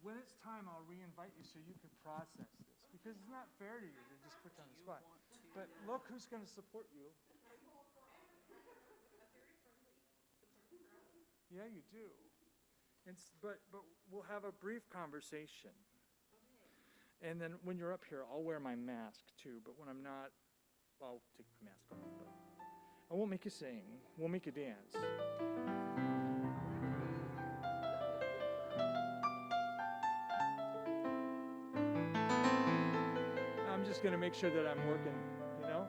when it's time, I'll re-invite you so you can process this, because it's not fair to you to just put you on the spot. But look who's going to support you. Yeah, you do. But we'll have a brief conversation. And then when you're up here, I'll wear my mask too. But when I'm not, I'll take my mask off. But I won't make you sing. We'll make you dance. I'm just going to make sure that I'm working, you know?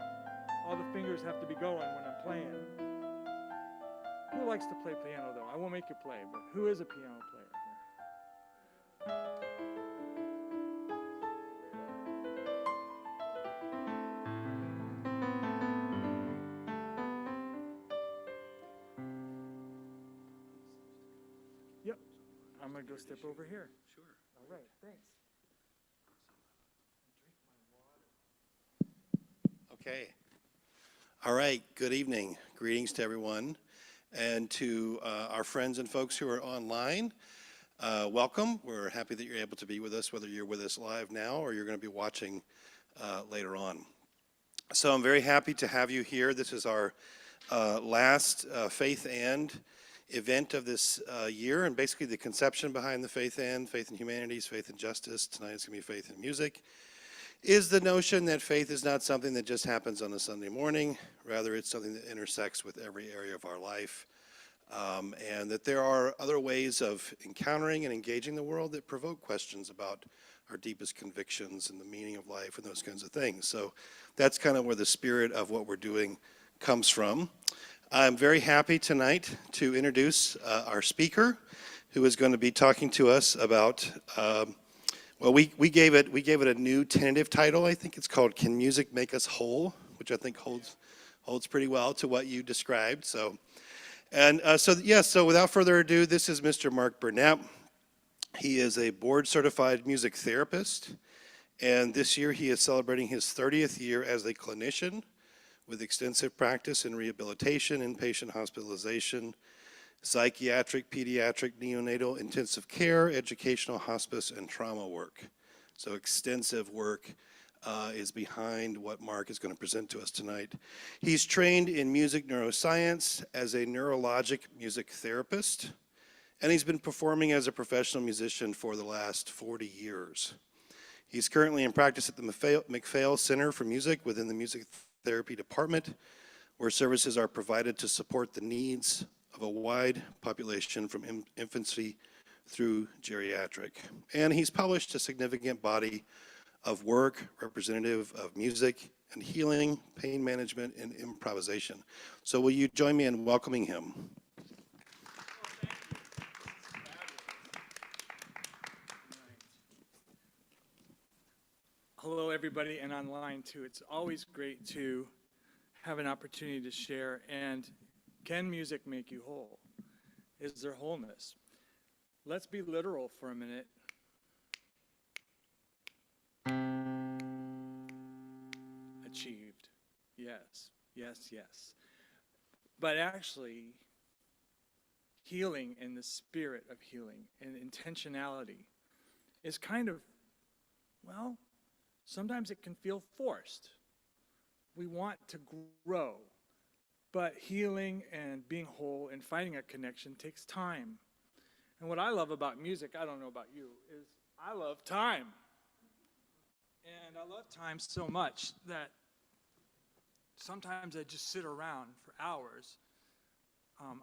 All the fingers have to be going when I'm playing. Who likes to play piano, though? I won't make you play, but who is a piano player here? Yep. I'm going to go step over here. Sure. All right, thanks. Okay. All right. Good evening. Greetings to everyone. And to our friends and folks who are online, welcome. We're happy that you're able to be with us, whether you're with us live now or you're going to be watching later on. So I'm very happy to have you here. This is our last Faith and event of this year, and basically the conception behind the Faith and Humanities, Faith and Justice. Tonight it's going to be Faith and Music. Is the notion that faith is not something that just happens on a Sunday morning. Rather, it's something that intersects with every area of our life, and that there are other ways of encountering and engaging the world that provoke questions about our deepest convictions and the meaning of life and those kinds of things. So that's kind of where the spirit of what we're doing comes from. I'm very happy tonight to introduce our speaker, who is going to be talking to us about well, we gave it a new tentative title. I think it's called "Can Music Make Us Whole," which I think holds pretty well to what you described. So without further ado, this is Mr. Mark Burnett. He is a board-certified music therapist, and this year he is celebrating his 30th year as a clinician with extensive practice in rehabilitation, inpatient hospitalization, psychiatric, pediatric, neonatal, intensive care, educational, hospice, and trauma work. So extensive work is behind what Mark is going to present to us tonight. He's trained in music neuroscience as a neurologic music therapist, and he's been performing as a professional musician for the last 40 years. He's currently in practice at the McPhail Center for Music within the Music Therapy Department, where services are provided to support the needs of a wide population from infancy through geriatric. And he's published a significant body of work representative of music and healing, pain management, and improvisation. So will you join me in welcoming him? Hello, everybody, and online too. It's always great to have an opportunity to share. And can music make you whole? Is there wholeness? Let's be literal for a minute. Achieved. Yes, yes, yes. But actually, healing and the spirit of healing and intentionality is kind of, well, sometimes it can feel forced. We want to grow. But healing and being whole and finding a connection takes time. And what I love about music, I don't know about you, is I love time. And I love time so much that sometimes I just sit around for hours.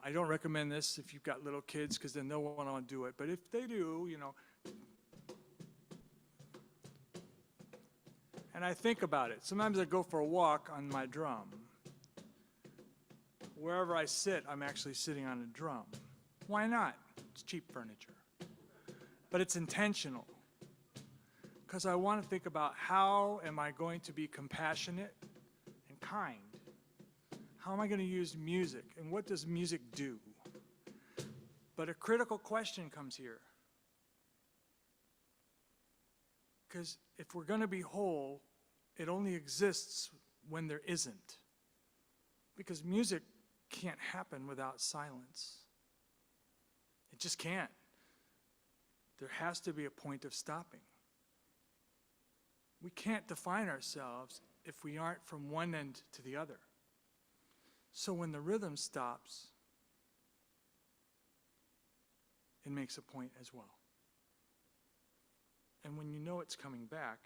I don't recommend this if you've got little kids, because then they'll want to do it. But if they do, you know. And I think about it. Sometimes I go for a walk on my drum. Wherever I sit, I'm actually sitting on a drum. Why not? It's cheap furniture. But it's intentional. Because I want to think about how am I going to be compassionate and kind? How am I going to use music? And what does music do? But a critical question comes here. Because if we're going to be whole, it only exists when there isn't. Because music can't happen without silence. It just can't. there has to be a point of stopping. We can't define ourselves if we aren't from one end to the other. So when the rhythm stops, it makes a point as well. And when you know it's coming back,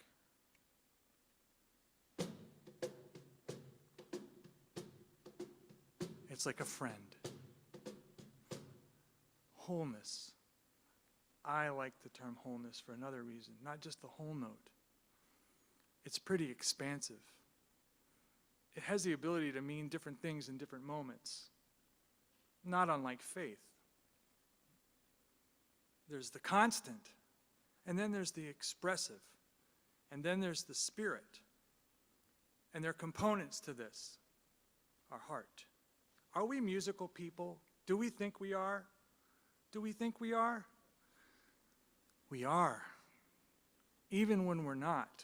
it's like a friend. Wholeness. I like the term wholeness for another reason, not just the whole note. It's pretty expansive. It has the ability to mean different things in different moments, not unlike faith. There's the constant, and then there's the expressive, and then there's the spirit. And there are components to this. Our heart. Are we musical people? Do we think we are? Do we think we are? We are, even when we're not.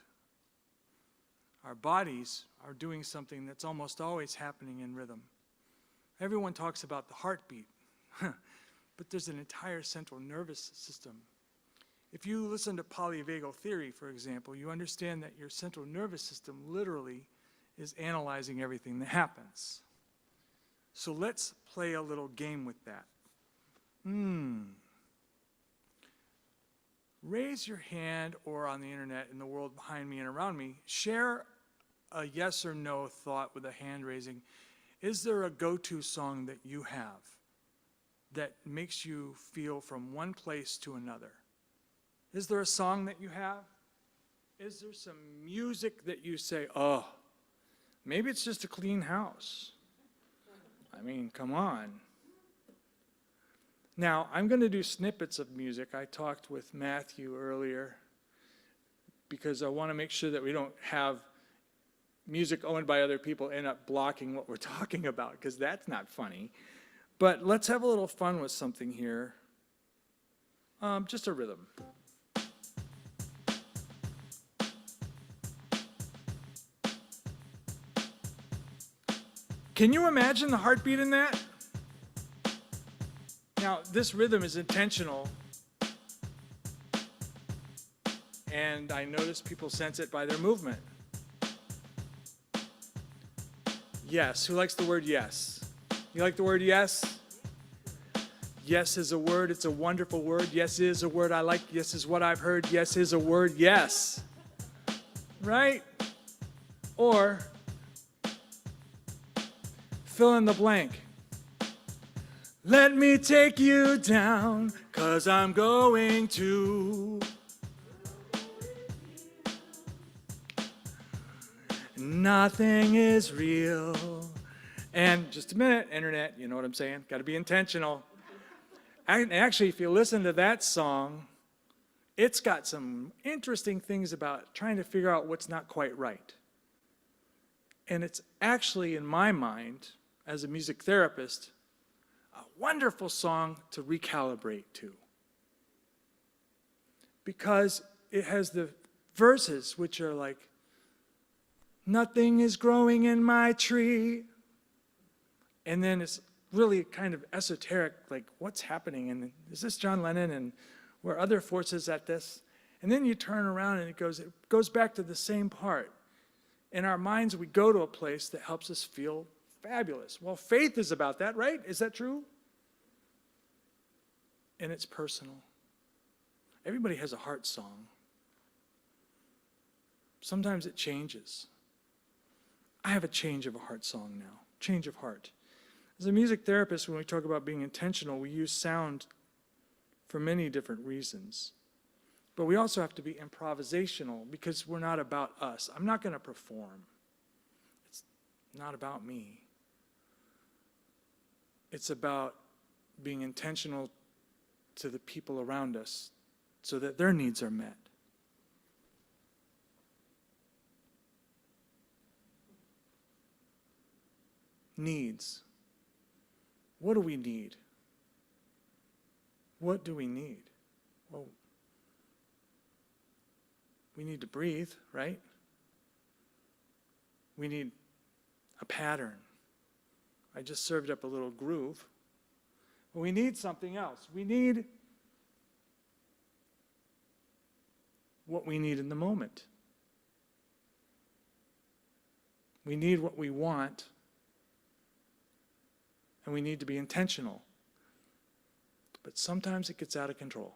Our bodies are doing something that's almost always happening in rhythm. Everyone talks about the heartbeat, but there's an entire central nervous system. If you listen to polyvagal theory, for example, you understand that your central nervous system literally is analyzing everything that happens. So let's play a little game with that. Raise your hand, or on the internet, in the world behind me and around me, share a yes or no thought with a hand raising. Is there a go-to song that you have that makes you feel from one place to another? Is there a song that you have? Is there some music that you say, oh, maybe it's just a clean house? I mean, come on. Now, I'm going to do snippets of music. I talked with Matthew earlier because I want to make sure that we don't have music owned by other people end up blocking what we're talking about, because that's not funny. But let's have a little fun with something here. Just a rhythm. Can you imagine the heartbeat in that? Now, this rhythm is intentional, and I notice people sense it by their movement. Yes, who likes the word yes? You like the word yes? Yes is a word, it's a wonderful word. Yes is a word I like. Yes is what I've heard. Yes is a word, yes. Right? Or, fill in the blank. Let me take you down, 'cause I'm going to. Nothing is real. And just a minute, internet, you know what I'm saying? Got to be intentional. Actually, if you listen to that song, it's got some interesting things about trying to figure out what's not quite right. And it's actually, in my mind, as a music therapist, a wonderful song to recalibrate to. Because it has the verses which are like, nothing is growing in my tree. And then it's really kind of esoteric, like what's happening? And is this John Lennon? And were other forces at this? And then you turn around and it goes back to the same part. In our minds, we go to a place that helps us feel fabulous. Well, faith is about that, right? Is that true? And it's personal. Everybody has a heart song. Sometimes it changes. I have a change of a heart song now. Change of heart. As a music therapist, when we talk about being intentional, we use sound for many different reasons. But we also have to be improvisational because we're not about us. I'm not going to perform. It's not about me. It's about being intentional to the people around us so that their needs are met. Needs. What do we need? What do we need? Well, we need to breathe, right? We need a pattern. I just served up a little groove. But we need something else. We need what we need in the moment. We need what we want, and we need to be intentional. But sometimes it gets out of control.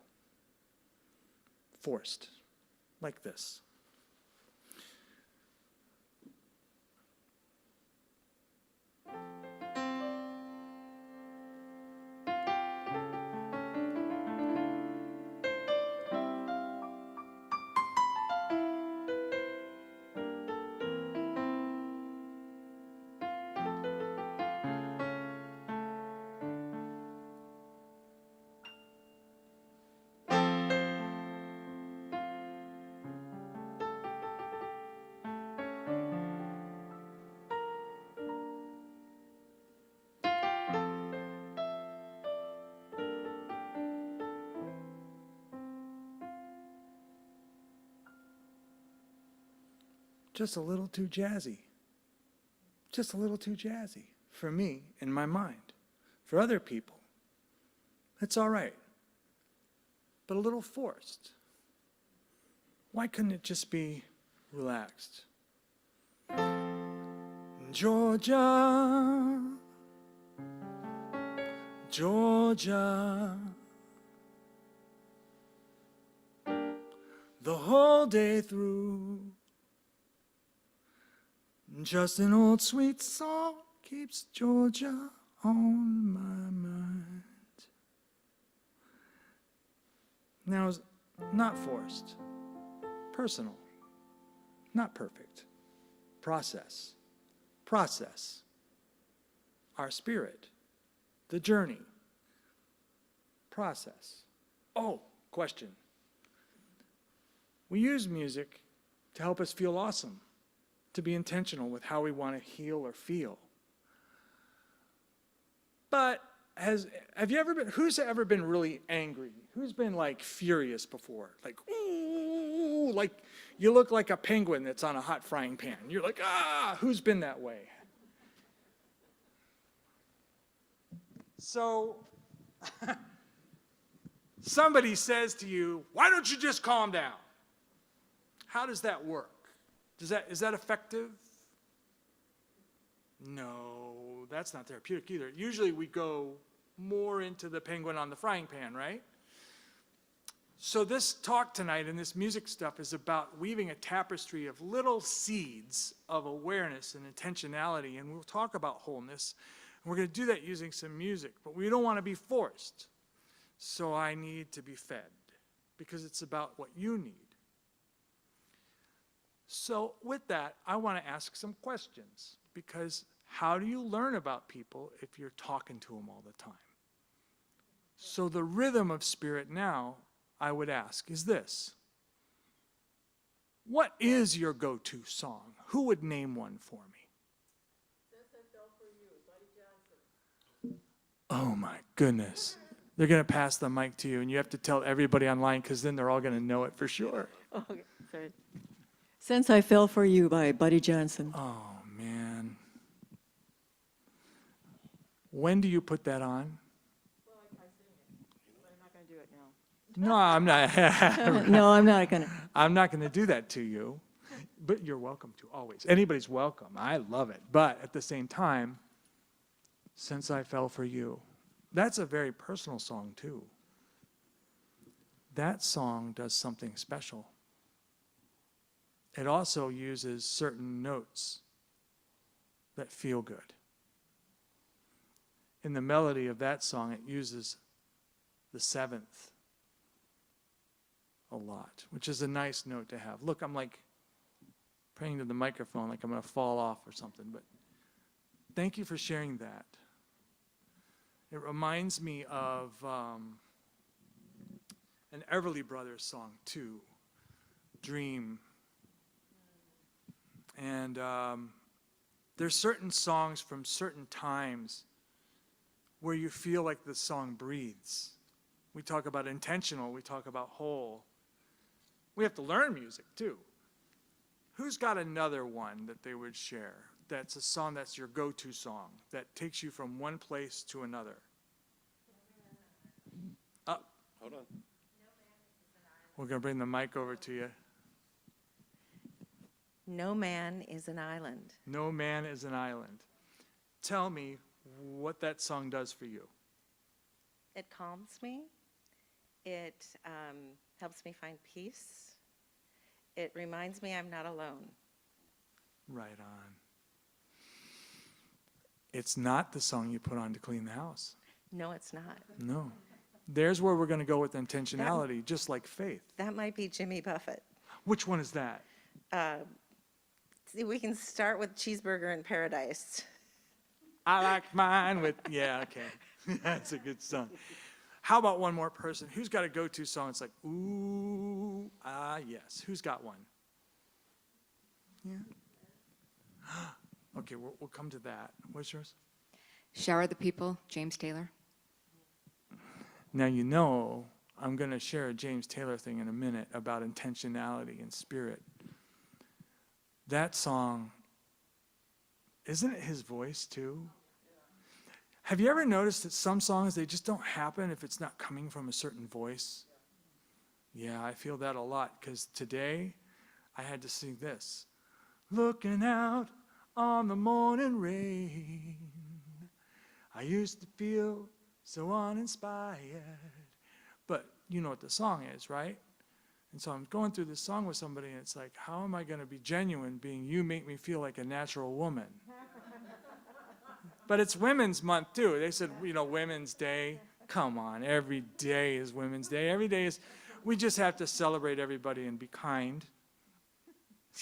Forced, like this. Just a little too jazzy. Just a little too jazzy for me in my mind. For other people, it's all right, but a little forced. Why couldn't it just be relaxed? Georgia, Georgia, the whole day through. Just an old sweet song keeps Georgia on my mind. Now, it's not forced, personal, not perfect. Process, our spirit, the journey, process. Oh, question. We use music to help us feel awesome, to be intentional with how we want to heal or feel. But who's ever been really angry? Who's been like furious before? Like, ooh, like you look like a penguin that's on a hot frying pan. You're like, ah, who's been that way? So somebody says to you, why don't you just calm down? How does that work? Is that effective? No, that's not therapeutic either. Usually we go more into the penguin on the frying pan, right? So this talk tonight and this music stuff is about weaving a tapestry of little seeds of awareness and intentionality, and we'll talk about wholeness. And we're going to do that using some music, but we don't want to be forced. So I need to be fed, because it's about what you need. So with that, I want to ask some questions, because how do you learn about people if you're talking to them all the time? So the rhythm of spirit now, I would ask, is this. What is your go-to song? Who would name one for me? Since I Fell for You, Buddy Johnson. Oh my goodness. They're going to pass the mic to you, and you have to tell everybody online, because then they're all going to know it for sure. Oh, okay, sorry. Since I Fell for You by Buddy Johnson. Oh, man. When do you put that on? Well, I sing it, but I'm not going to do it now. No, I'm not. No, I'm not going to. I'm not going to do that to you, but you're welcome to, always. Anybody's welcome. I love it. But at the same time, Since I Fell for You, that's a very personal song, too. That song does something special. It also uses certain notes that feel good. In the melody of that song, it uses the seventh a lot, which is a nice note to have. Look, I'm like praying to the microphone like I'm going to fall off or something, but thank you for sharing that. It reminds me of an Everly Brothers song, too, Dream. And there's certain songs from certain times where you feel like the song breathes. We talk about intentional, we talk about whole. We have to learn music, too. Who's got another one that they would share? That's a song that's your go-to song, that takes you from one place to another. Hold on. We're going to bring the mic over to you. No man is an island. No man is an island. Tell me what that song does for you. It calms me. It helps me find peace. It reminds me I'm not alone. Right on. It's not the song you put on to clean the house. No, it's not. No. There's where we're going to go with intentionality, just like faith. That might be Jimmy Buffett. Which one is that? See, we can start with Cheeseburger in Paradise. I like mine with, yeah, okay. That's a good song. How about one more person? Who's got a go-to song? It's like, ooh, ah, yes. Who's got one? Yeah. Okay, we'll come to that. What's yours? Shower the People, James Taylor. Now, you know, I'm going to share a James Taylor thing in a minute about intentionality and spirit. That song, isn't it his voice too? Have you ever noticed that some songs, they just don't happen if it's not coming from a certain voice? Yeah, I feel that a lot, because today I had to sing this. Looking out on the morning rain, I used to feel so uninspired. But you know what the song is, right? And so I'm going through this song with somebody, and it's like, how am I going to be genuine being you make me feel like a natural woman? But it's Women's Month, too. They said, you know, Women's Day. Come on, every day is Women's Day. Every day is, we just have to celebrate everybody and be kind.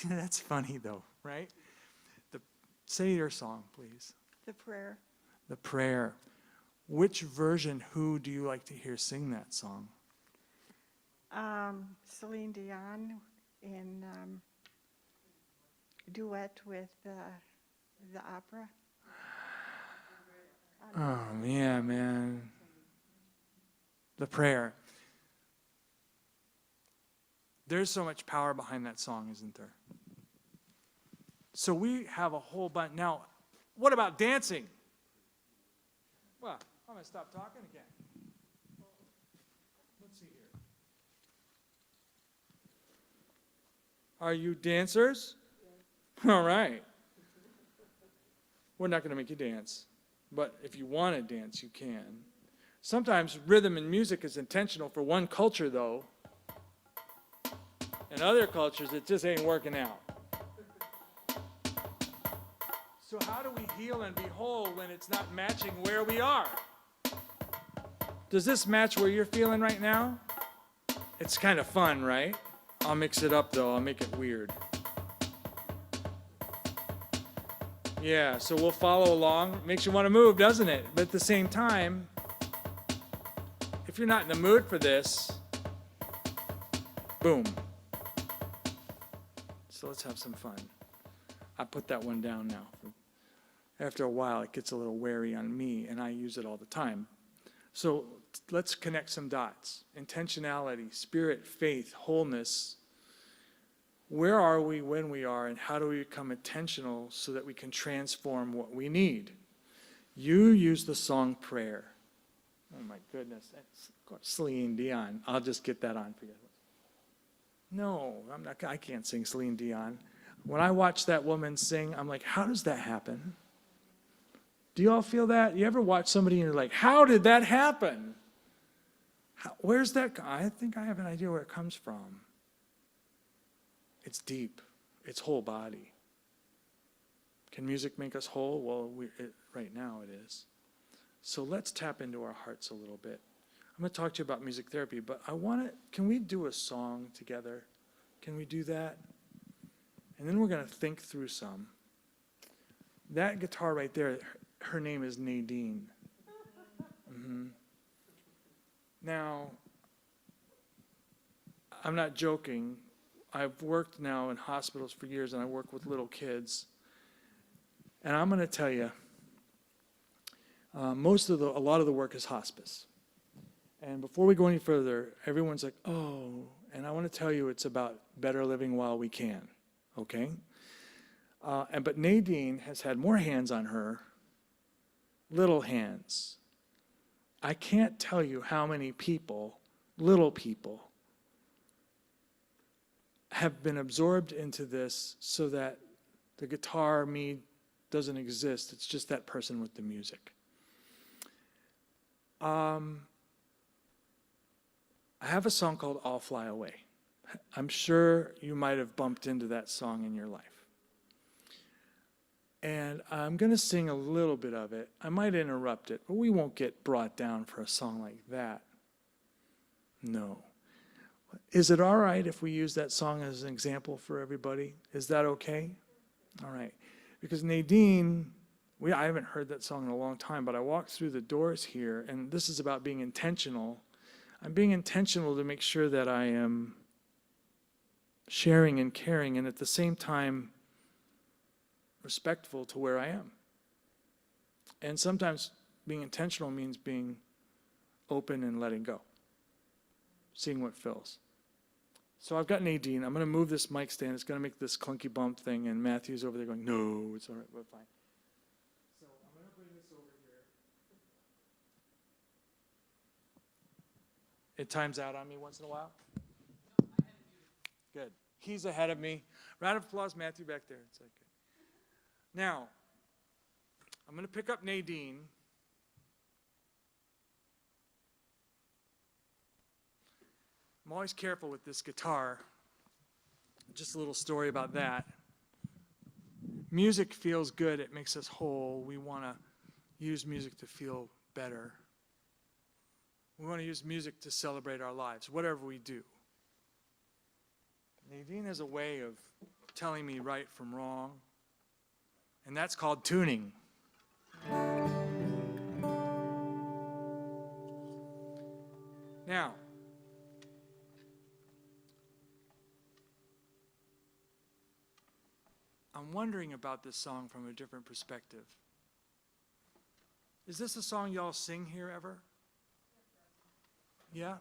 That's funny, though, right? Say your song, please. The prayer. The prayer. Which version, who do you like to hear sing that song? Celine Dion in duet with the opera. Oh, yeah, man. The prayer. There's so much power behind that song, isn't there? So we have a whole bunch. Now, what about dancing? Well, I'm going to stop talking again. Let's see here. Are you dancers? All right. We're not going to make you dance. But if you want to dance, you can. Sometimes rhythm and music is intentional for one culture, though. In other cultures, it just ain't working out. So how do we heal and be whole when it's not matching where we are? Does this match where you're feeling right now? It's kind of fun, right? I'll mix it up, though. I'll make it weird. Yeah, so we'll follow along. Makes you want to move, doesn't it? But at the same time, if you're not in the mood for this, boom. So let's have some fun. I put that one down now. After a while, it gets a little wary on me, and I use it all the time. So let's connect some dots. Intentionality, spirit, faith, wholeness. Where are we when we are, and how do we become intentional so that we can transform what we need? You use the song prayer. Oh my goodness, that's Celine Dion. I'll just get that on for you. No, I can't sing Celine Dion. When I watch that woman sing, I'm like, how does that happen? Do you all feel that? You ever watch somebody and you're like, how did that happen? Where's that? I think I have an idea where it comes from. It's deep. It's whole body. Can music make us whole? Well, right now it is. So let's tap into our hearts a little bit. I'm going to talk to you about music therapy, but can we do a song together? Can we do that? And then we're going to think through some. That guitar right there, her name is Nadine. Mm-hmm. Now, I'm not joking. I've worked now in hospitals for years, and I work with little kids. And I'm going to tell you, a lot of the work is hospice. And before we go any further, everyone's like, oh, and I want to tell you it's about better living while we can, okay? But Nadine has had more hands on her, little hands. I can't tell you how many people, little people, have been absorbed into this so that the guitar me doesn't exist. It's just that person with the music. I have a song called I'll Fly Away. I'm sure you might have bumped into that song in your life. And I'm going to sing a little bit of it. I might interrupt it, but we won't get brought down for a song like that. No. Is it all right if we use that song as an example for everybody? Is that okay? All right. Because Nadine, I haven't heard that song in a long time, but I walked through the doors here, and this is about being intentional. I'm being intentional to make sure that I am sharing and caring, and at the same time, respectful to where I am. And sometimes being intentional means being open and letting go, seeing what fills. So I've got Nadine. I'm going to move this mic stand. It's going to make this clunky bump thing, and Matthew's over there going, no, it's all right, we're fine. So I'm going to bring this over here. It times out on me once in a while? Good. He's ahead of me. Round of applause, Matthew back there. It's okay. Now, I'm going to pick up Nadine. I'm always careful with this guitar. Just a little story about that. Music feels good. It makes us whole. We want to use music to feel better. We want to use music to celebrate our lives, whatever we do. Nadine has a way of telling me right from wrong, and that's called tuning. Now, I'm wondering about this song from a different perspective. Is this a song y'all sing here ever? Yeah?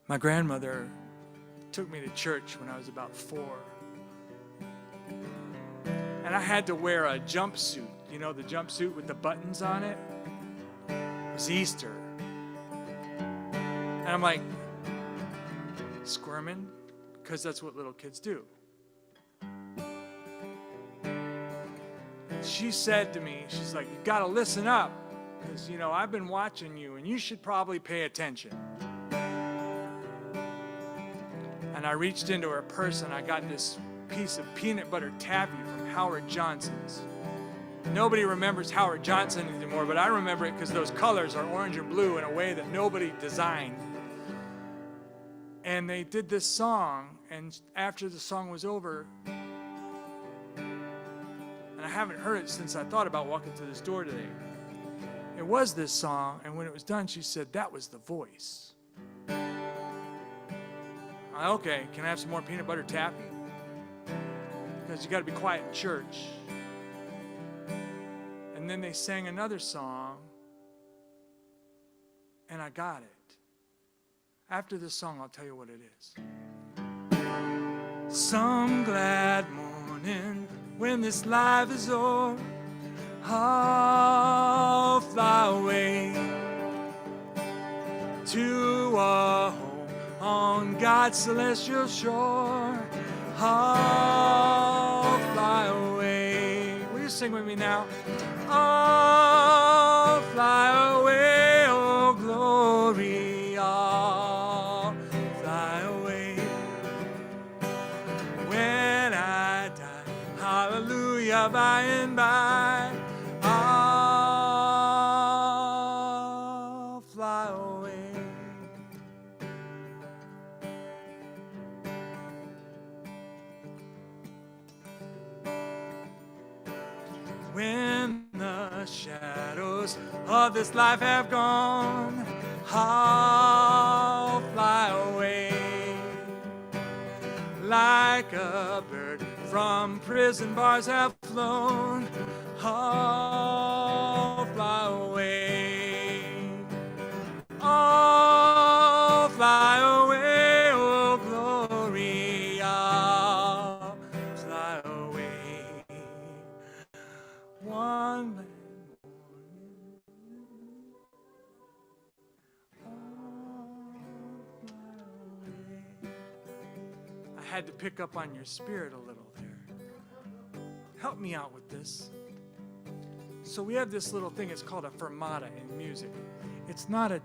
My grandmother took me to church when I was about 4. And I had to wear a jumpsuit. You know, the jumpsuit with the buttons on it? It was Easter. And I'm like, squirming, because that's what little kids do. She said to me, she's like, you got to listen up, because, you know, I've been watching you, and you should probably pay attention. And I reached into her purse and I got this piece of peanut butter taffy from Howard Johnson's. Nobody remembers Howard Johnson anymore, but I remember it because those colors are orange and blue in a way that nobody designed. And they did this song, and after the song was over, and I haven't heard it since I thought about walking through this door today. It was this song, and when it was done, she said, that was the voice. Okay, can I have some more peanut butter taffy? Because you got to be quiet in church. And then they sang another song, and I got it. After this song, I'll tell you what it is. Some glad morning when this life is o'er, I'll fly away to a home on God's celestial shore. I'll fly away. Will you sing with me now? I'll fly away, oh glory. I'll fly away. When I die, hallelujah, by and by, I'll fly away. When the shadows of this life have gone, I'll fly away. Like a bird from prison bars have flown, I'll fly away. I had to pick up on your spirit a little there. Help me out with this. So we have this little thing, it's called a fermata in music. It's not an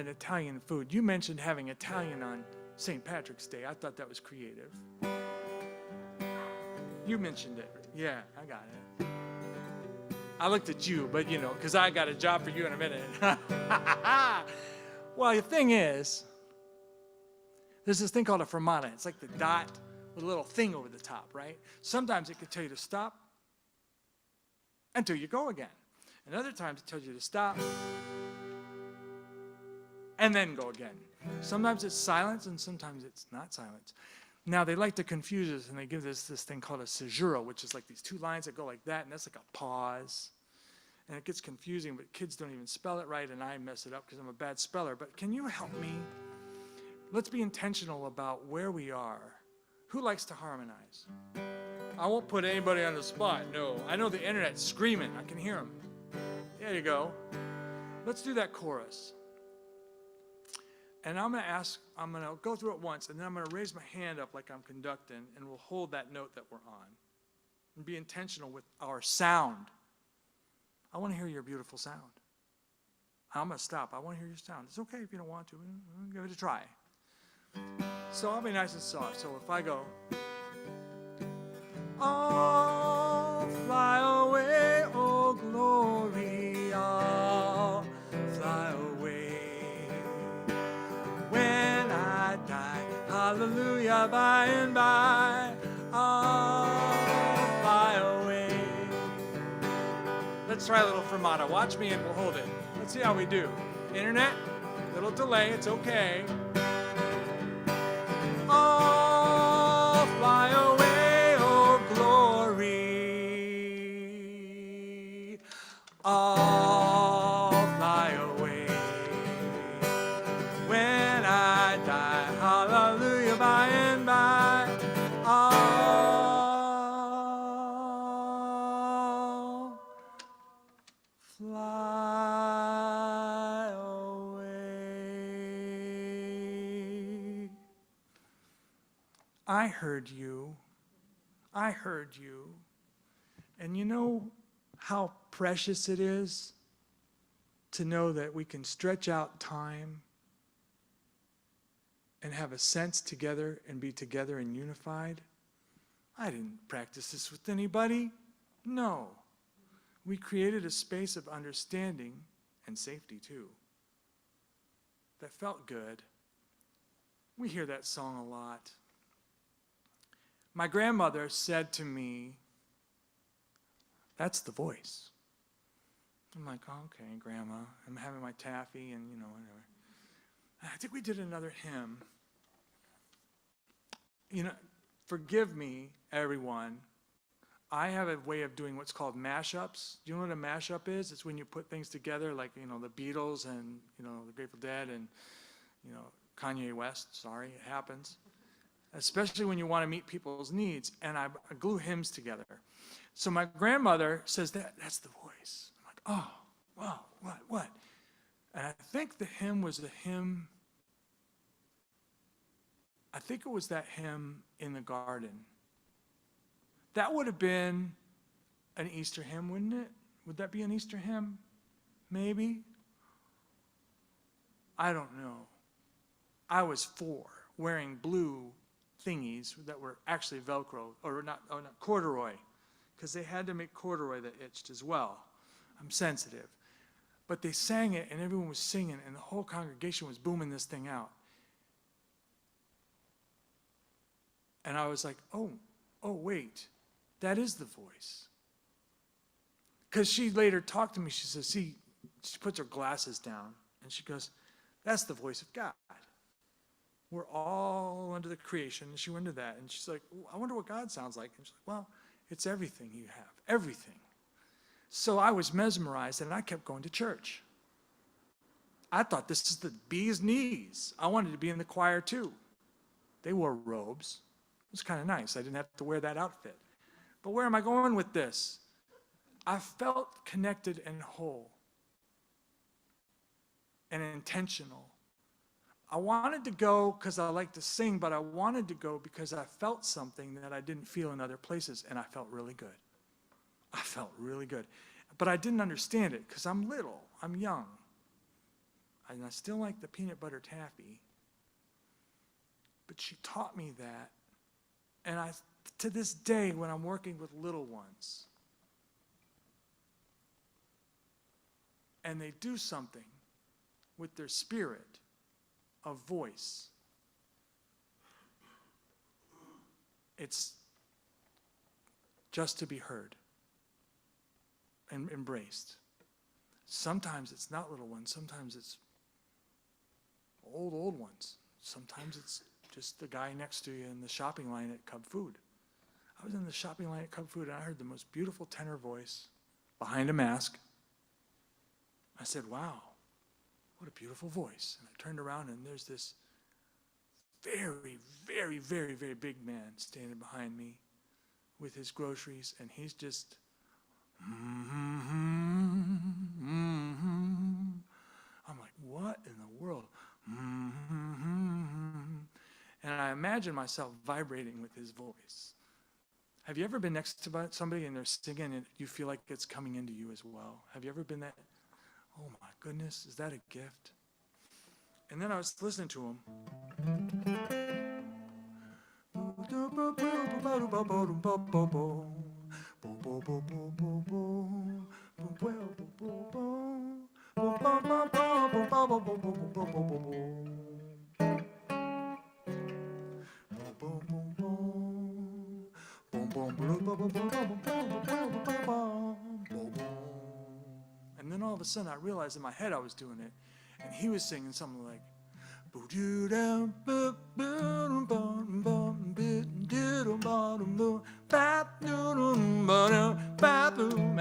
Italian food. You mentioned having Italian on St. Patrick's Day. I thought that was creative. You mentioned it. Yeah, I got it. I looked at you, but because I got a job for you in a minute. Well, the thing is, there's this thing called a fermata. It's like the dot with a little thing over the top, right? Sometimes it can tell you to stop until you go again. And other times it tells you to stop and then go again. Sometimes it's silence and sometimes it's not silence. Now, they like to confuse us, and they give this thing called a caesura, which is like these two lines that go like that, and that's like a pause. And it gets confusing, but kids don't even spell it right, and I mess it up because I'm a bad speller. But can you help me? Let's be intentional about where we are. Who likes to harmonize? I won't put anybody on the spot, no. I know the internet's screaming. I can hear them. There you go. Let's do that chorus. And I'm going to go through it once, and then I'm going to raise my hand up like I'm conducting, and we'll hold that note that we're on. And be intentional with our sound. I want to hear your beautiful sound. I'm going to stop. I want to hear your sound. It's okay if you don't want to. Give it a try. So I'll be nice and soft. So if I go, oh, fly away, oh glory, oh, fly away. When I die, hallelujah, by and by, oh, fly away. Let's try a little fermata. Watch me and we'll hold it. Let's see how we do. Internet, little delay, it's okay. Oh, fly away, oh glory. Oh, fly away. When I die, hallelujah, by and by. Oh, fly away. I heard you. I heard you. And you know how precious it is to know that we can stretch out time and have a sense together and be together and unified? I didn't practice this with anybody. No. We created a space of understanding and safety too that felt good. We hear that song a lot. My grandmother said to me, that's the voice. I'm like, oh, okay, Grandma. I'm having my taffy and, whatever. I think we did another hymn. Forgive me, everyone. I have a way of doing what's called mashups. Do you know what a mashup is? It's when you put things together like, the Beatles and, the Grateful Dead and, Kanye West. Sorry, it happens. Especially when you want to meet people's needs. And I glue hymns together. So my grandmother says, that's the voice. I'm like, oh, wow, what? And I think the hymn was the hymn, I think it was that hymn in the garden. That would have been an Easter hymn, wouldn't it? Would that be an Easter hymn? Maybe. I don't know. I was 4, wearing blue thingies that were actually Velcro, or not corduroy, because they had to make corduroy that itched as well. I'm sensitive. But they sang it, and everyone was singing, and the whole congregation was booming this thing out. And I was like, oh, wait, that is the voice. Because she later talked to me, she says, she puts her glasses down, and she goes, that's the voice of God. We're all under the creation, and she went into that, and she's like, I wonder what God sounds like. And she's like, well, it's everything you have, everything. So I was mesmerized, and I kept going to church. I thought this is the bee's knees. I wanted to be in the choir too. They wore robes. It was kind of nice. I didn't have to wear that outfit. But where am I going with this? I felt connected and whole and intentional I wanted to go because I like to sing, but I wanted to go because I felt something that I didn't feel in other places, and I felt really good. I felt really good. But I didn't understand it because I'm little, I'm young. And I still like the peanut butter taffy. But she taught me that. And to this day, when I'm working with little ones, and they do something with their spirit of voice, it's just to be heard and embraced. Sometimes it's not little ones, sometimes it's old ones. Sometimes it's just the guy next to you in the shopping line at Cub Food. I was in the shopping line at Cub Food and I heard the most beautiful tenor voice behind a mask. I said, wow, what a beautiful voice. And I turned around and there's this very, very, very, very big man standing behind me with his groceries, and he's just, I'm like, what in the world? And I imagine myself vibrating with his voice. Have you ever been next to somebody and they're singing and you feel like it's coming into you as well? Have you ever been that? Oh my goodness, is that a gift? And then I was listening to him. And then all of a sudden I realized in my head I was doing it, and he was singing something like, and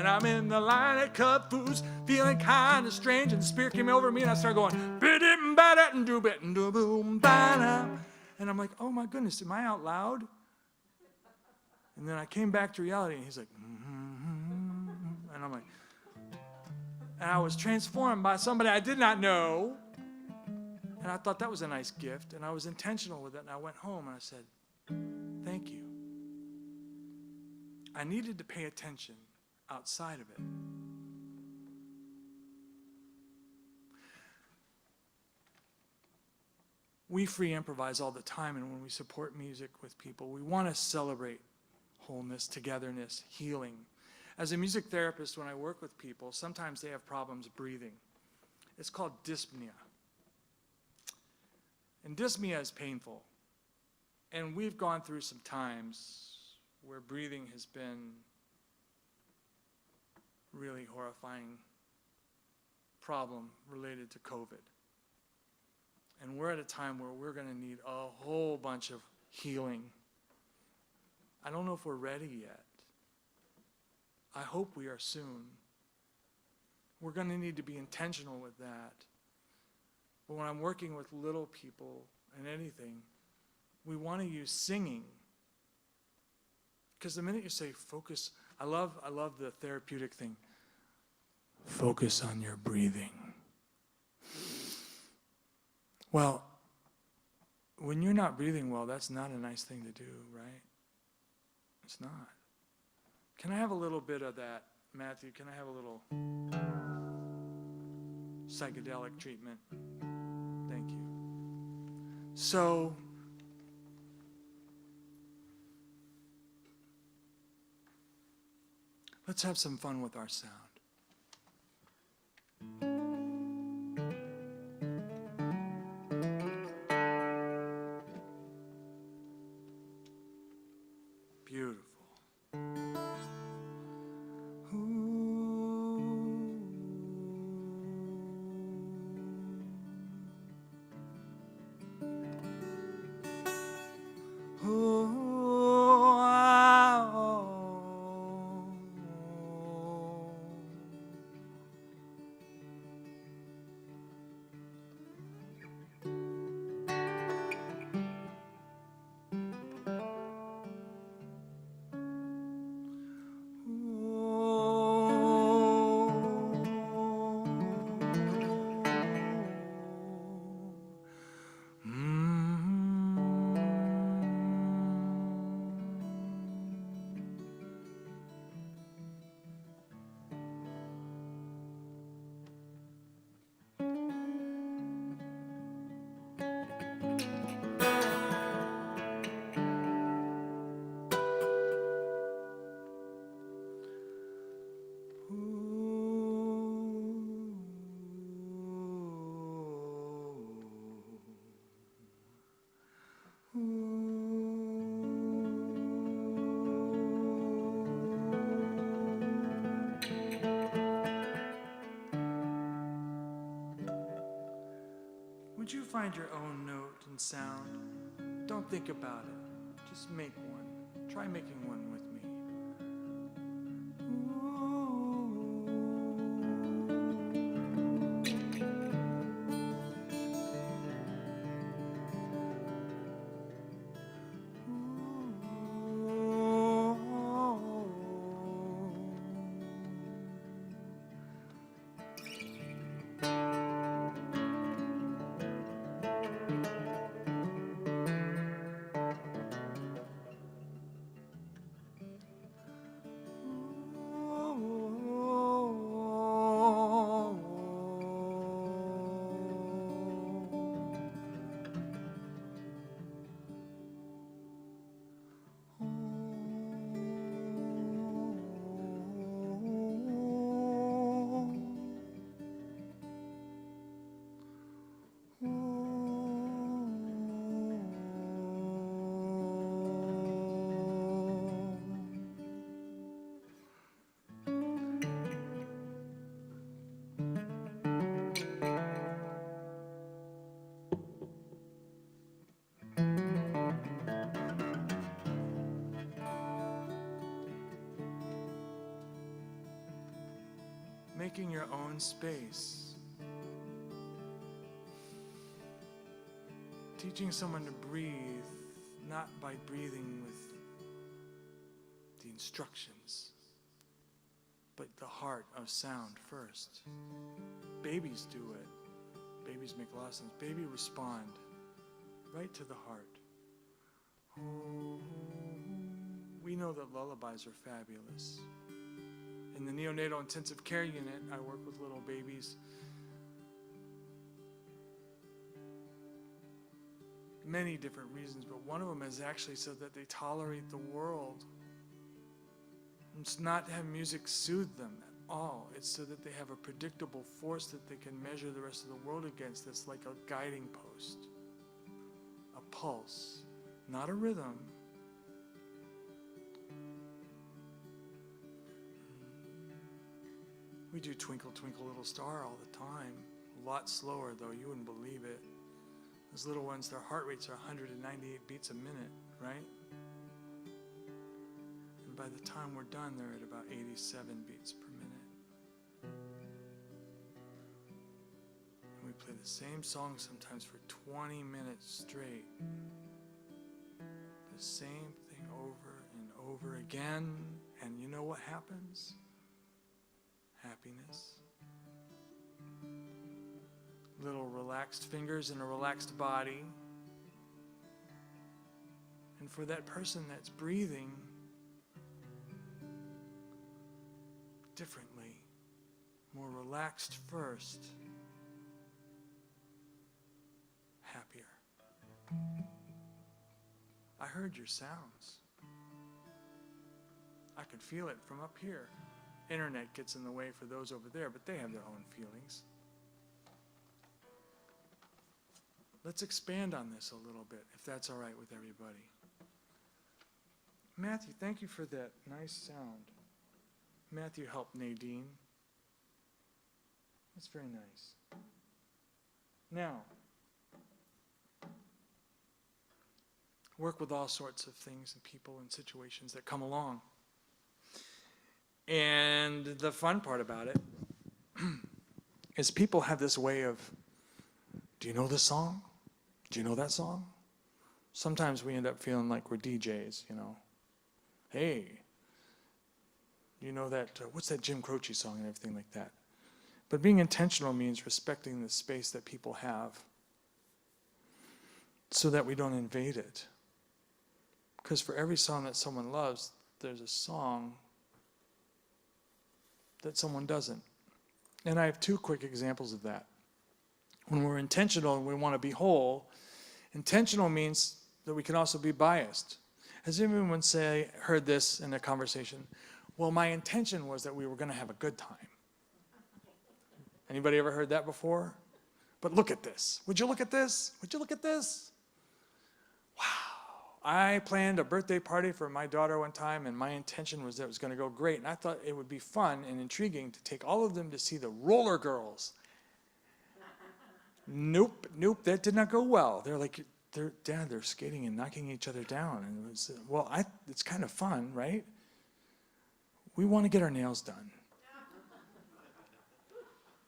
I'm in the line at Cub Foods, feeling kind of strange, and the spirit came over me, and I started going, and I'm like, oh my goodness, am I out loud? And then I came back to reality, and he's like, and I'm like, and I was transformed by somebody I did not know. And I thought that was a nice gift, and I was intentional with it, and I went home and I said, thank you. I needed to pay attention outside of it. We free improvise all the time, and when we support music with people, we want to celebrate wholeness, togetherness, healing. As a music therapist, when I work with people, sometimes they have problems breathing. It's called dyspnea. And dyspnea is painful. And we've gone through some times where breathing has been really horrifying problem related to COVID. And we're at a time where we're going to need a whole bunch of healing. I don't know if we're ready yet. I hope we are soon. We're going to need to be intentional with that. But when I'm working with little people and anything, we want to use singing. Because the minute you say focus, I love the therapeutic thing. Focus on your breathing. Well, when you're not breathing well, that's not a nice thing to do, right? It's not. Can I have a little bit of that, Matthew? Can I have a little psychedelic treatment? Thank you. So, let's have some fun with our sound. Beautiful. Find your own note and sound. Don't think about it. Just make one. Try making one with me. Making your own space. Teaching someone to breathe, not by breathing with the instructions, but the heart of sound first. Babies do it. Babies make a lot of sense. Babies respond right to the heart. We know that lullabies are fabulous. In the neonatal intensive care unit, I work with little babies. Many different reasons, but one of them is actually so that they tolerate the world. It's not to have music soothe them at all. It's so that they have a predictable force that they can measure the rest of the world against. That's like a guiding post, a pulse, not a rhythm. We do Twinkle, Twinkle, Little Star all the time. A lot slower, though. You wouldn't believe it. Those little ones, their heart rates are 198 beats a minute, right? And by the time we're done, they're at about 87 beats per minute. And we play the same song sometimes for 20 minutes straight. The same thing over and over again. And you know what happens? Happiness. Little relaxed fingers and a relaxed body. And for that person that's breathing differently, more relaxed first, happier. I heard your sounds. I could feel it from up here. Internet gets in the way for those over there, but they have their own feelings. Let's expand on this a little bit, if that's all right with everybody. Matthew, thank you for that nice sound. Matthew helped Nadine. That's very nice. Now, work with all sorts of things and people and situations that come along. And the fun part about it is people have this way of, do you know this song? Do you know that song? Sometimes we end up feeling like we're DJs, you know. Hey, you know that, what's that Jim Croce song and everything like that. But being intentional means respecting the space that people have so that we don't invade it. Because for every song that someone loves, there's a song that someone doesn't. And I have two quick examples of that. When we're intentional and we want to be whole, intentional means that we can also be biased. Has anyone heard this in a conversation? Well, my intention was that we were going to have a good time. Anybody ever heard that before? But look at this. Would you look at this? Would you look at this? Wow. I planned a birthday party for my daughter one time, and my intention was that it was going to go great. And I thought it would be fun and intriguing to take all of them to see the Roller Girls. Nope, that did not go well. They're like, Dad, they're skating and knocking each other down. And it was, well, it's kind of fun, right? We want to get our nails done.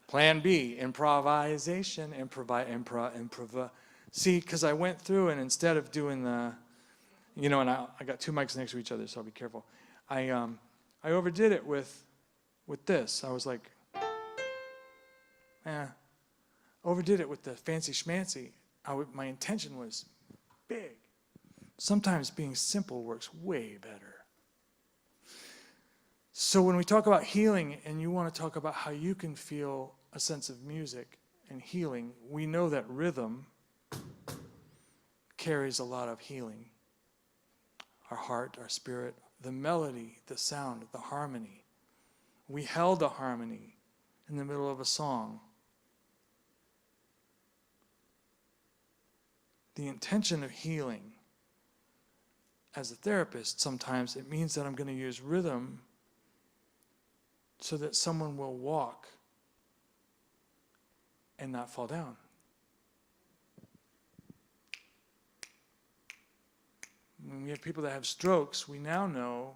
Plan B, improvisation, improv. See, because I went through and instead of doing the, and I got two mics next to each other, so I'll be careful. I overdid it with this. I was like, overdid it with the fancy schmancy. My intention was big. Sometimes being simple works way better. So when we talk about healing and you want to talk about how you can feel a sense of music and healing, we know that rhythm carries a lot of healing. Our heart, our spirit, the melody, the sound, the harmony. We held a harmony in the middle of a song. The intention of healing, as a therapist, sometimes it means that I'm going to use rhythm so that someone will walk and not fall down. When we have people that have strokes, we now know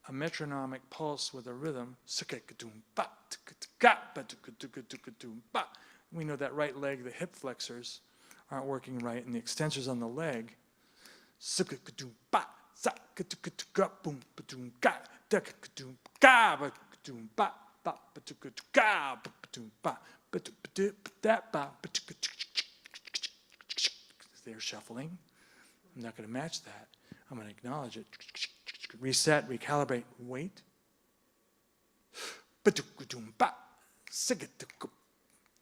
a metronomic pulse with a rhythm. We know that right leg, the hip flexors aren't working right, and the extensors on the leg. They're shuffling. I'm not going to match that. I'm going to acknowledge it. Reset, recalibrate, wait.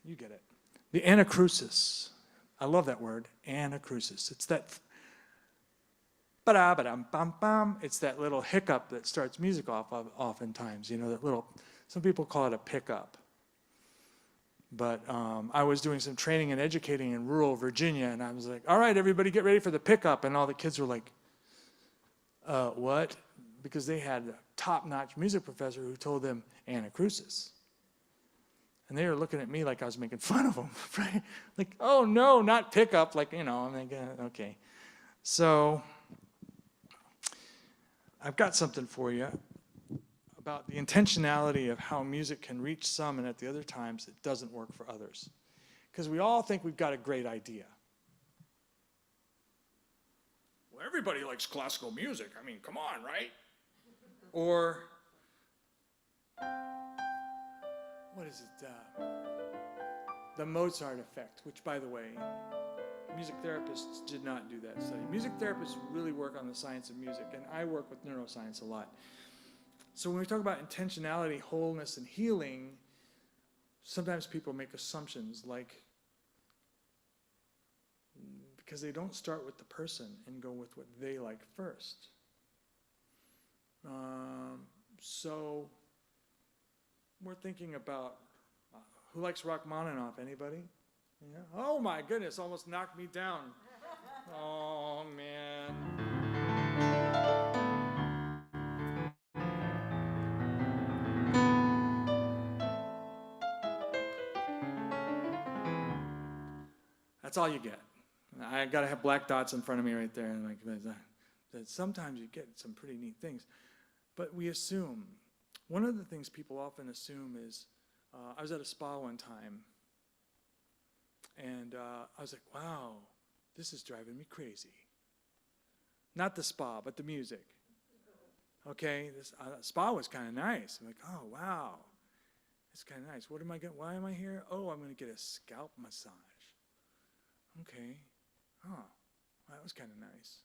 You get it. The anacrusis. I love that word, anacrusis. It's that it's that little hiccup that starts music off of oftentimes, that little, some people call it a pickup. But I was doing some training and educating in rural Virginia, and I was like, all right, everybody get ready for the pickup. And all the kids were like, what? Because they had a top-notch music professor who told them anacrusis. And they were looking at me like I was making fun of them, right? Like, oh no, not pickup, like, I'm like, okay. So I've got something for you about the intentionality of how music can reach some and at the other times it doesn't work for others. Because we all think we've got a great idea. Well, everybody likes classical music. I mean, come on, right? Or, what is it? The Mozart effect, which, by the way, music therapists did not do that study. Music therapists really work on the science of music, and I work with neuroscience a lot. So when we talk about intentionality, wholeness, and healing, sometimes people make assumptions like, because they don't start with the person and go with what they like first. So we're thinking about, who likes Rachmaninoff? Anybody? Yeah. Oh my goodness, almost knocked me down. Oh man. That's all you get. I got to have black dots in front of me right there. And sometimes you get some pretty neat things. But we assume. One of the things people often assume is, I was at a spa one time, and I was like, wow, this is driving me crazy. Not the spa, but the music. Okay, this spa was kind of nice. I'm like, oh, wow, it's kind of nice. Why am I here? Oh, I'm going to get a scalp massage. Okay. Oh, that was kind of nice.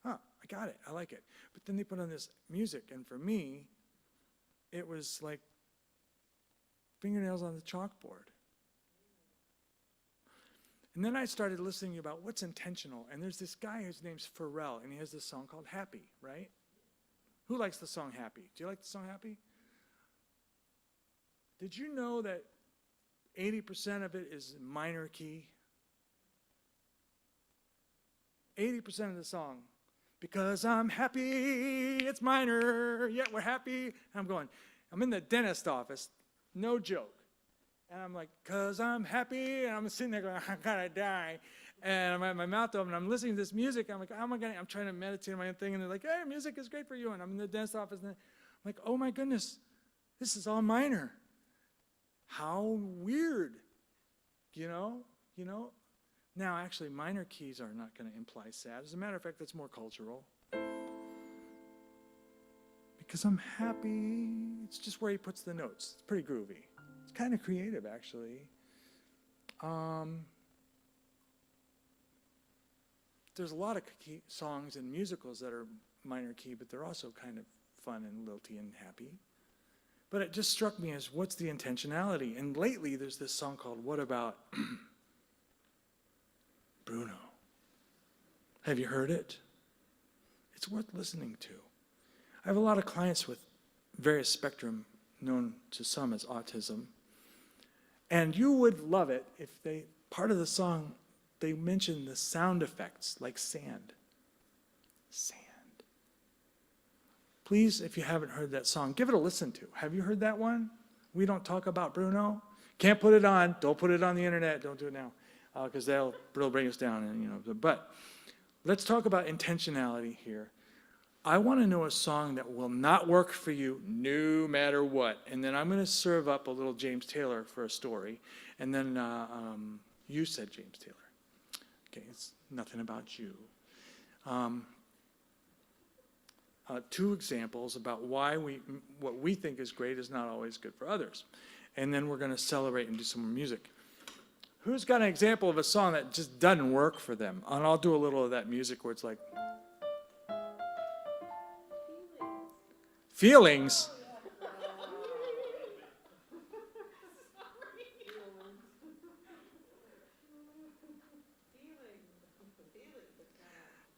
Huh, I got it. I like it. But then they put on this music, and for me, it was like fingernails on the chalkboard. And then I started listening about what's intentional. And there's this guy whose name's Pharrell, and he has this song called Happy, right? Who likes the song Happy? Do you like the song Happy? Did you know that 80% of it is minor key? 80% of the song. Because I'm happy, it's minor, yet we're happy. I'm in the dentist office, no joke. And I'm like, 'cause I'm happy, and I'm sitting there going, I'm gonna die. And I'm at my mouth open, I'm listening to this music, I'm like, how am I gonna, I'm trying to meditate on my own thing, and they're like, hey, music is great for you, and I'm in the dentist office, and I'm like, oh my goodness, this is all minor. How weird, you know? Now, actually, minor keys are not gonna imply sad. As a matter of fact, that's more cultural. Because I'm happy, it's just where he puts the notes. It's pretty groovy. It's kind of creative, actually. There's a lot of songs and musicals that are minor key, but they're also kind of fun and lilty and happy. But it just struck me as, what's the intentionality? And lately, there's this song called What About Bruno? Have you heard it? It's worth listening to. I have a lot of clients with various spectrum, known to some as autism. And you would love it if part of the song, they mention the sound effects, like sand. Sand. Please, if you haven't heard that song, give it a listen to. Have you heard that one? We Don't Talk About Bruno? Can't put it on. Don't put it on the internet. Don't do it now, because that'll bring us down. And but let's talk about intentionality here. I want to know a song that will not work for you no matter what. And then I'm going to serve up a little James Taylor for a story. And then you said James Taylor. Okay, it's nothing about you. Two examples about why what we think is great is not always good for others. And then we're going to celebrate and do some more music. Who's got an example of a song that just doesn't work for them? And I'll do a little of that music where it's like, feelings.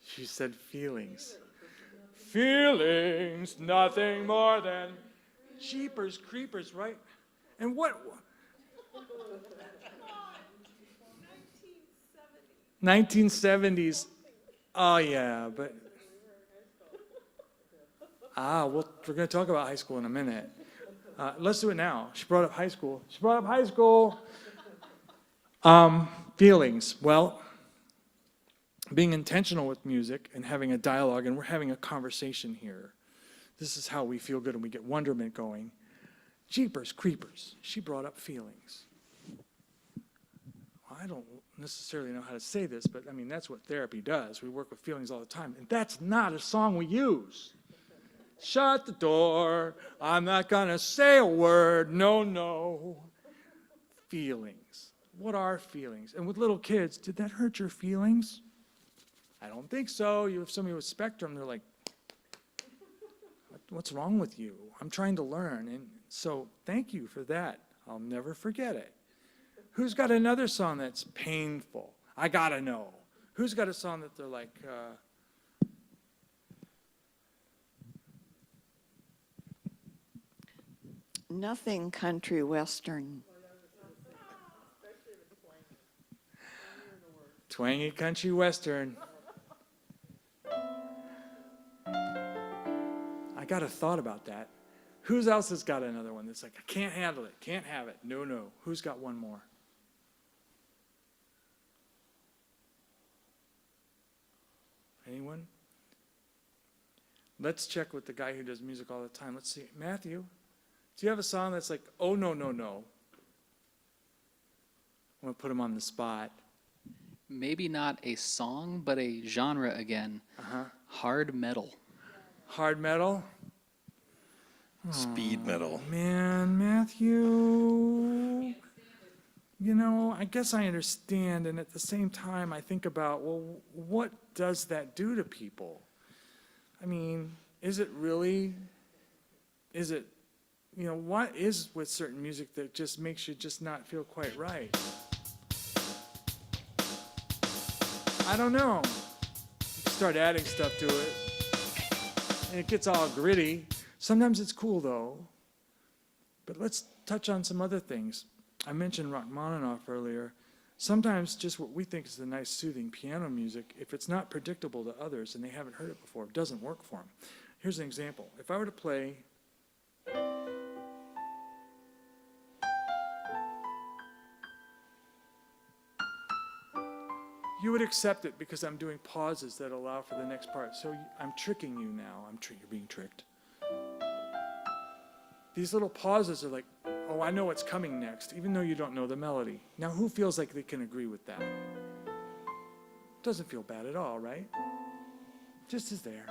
She said feelings. Feelings, nothing more than jeepers creepers, right? And what? 1970s. Oh yeah, but we're going to talk about high school in a minute. Let's do it now. She brought up high school. Feelings. Well, being intentional with music and having a dialogue, and we're having a conversation here. This is how we feel good and we get wonderment going. Jeepers creepers. She brought up feelings. Well, I don't necessarily know how to say this, but I mean, that's what therapy does. We work with feelings all the time. And that's not a song we use. Shut the door. I'm not going to say a word. No. Feelings. What are feelings? And with little kids, did that hurt your feelings? I don't think so. You have somebody with spectrum, they're like, what's wrong with you? I'm trying to learn. And so thank you for that. I'll never forget it. Who's got another song that's painful? I got to know. Who's got a song that they're like, Nothing country western. twangy country western? I got a thought about that. Who else has got another one that's like, I can't handle it, can't have it, no. Who's got one more? Anyone? Let's check with the guy who does music all the time. Let's see. Matthew, do you have a song that's like, oh, no? I'm going to put him on the spot. Maybe not a song, but a genre again. Hard metal. Hard metal? Speed metal. Man, Matthew, I guess I understand, and at the same time, I think about, well, what does that do to people? I mean, is it, what is with certain music that just makes you just not feel quite right? I don't know. You start adding stuff to it, and it gets all gritty. Sometimes it's cool, though. But let's touch on some other things. I mentioned Rachmaninoff earlier. Sometimes just what we think is the nice, soothing piano music, if it's not predictable to others and they haven't heard it before, it doesn't work for them. Here's an example. If I were to play you would accept it because I'm doing pauses that allow for the next part. So I'm tricking you now. You're being tricked. These little pauses are like, oh, I know what's coming next, even though you don't know the melody. Now, who feels like they can agree with that? Doesn't feel bad at all, right? Just is there.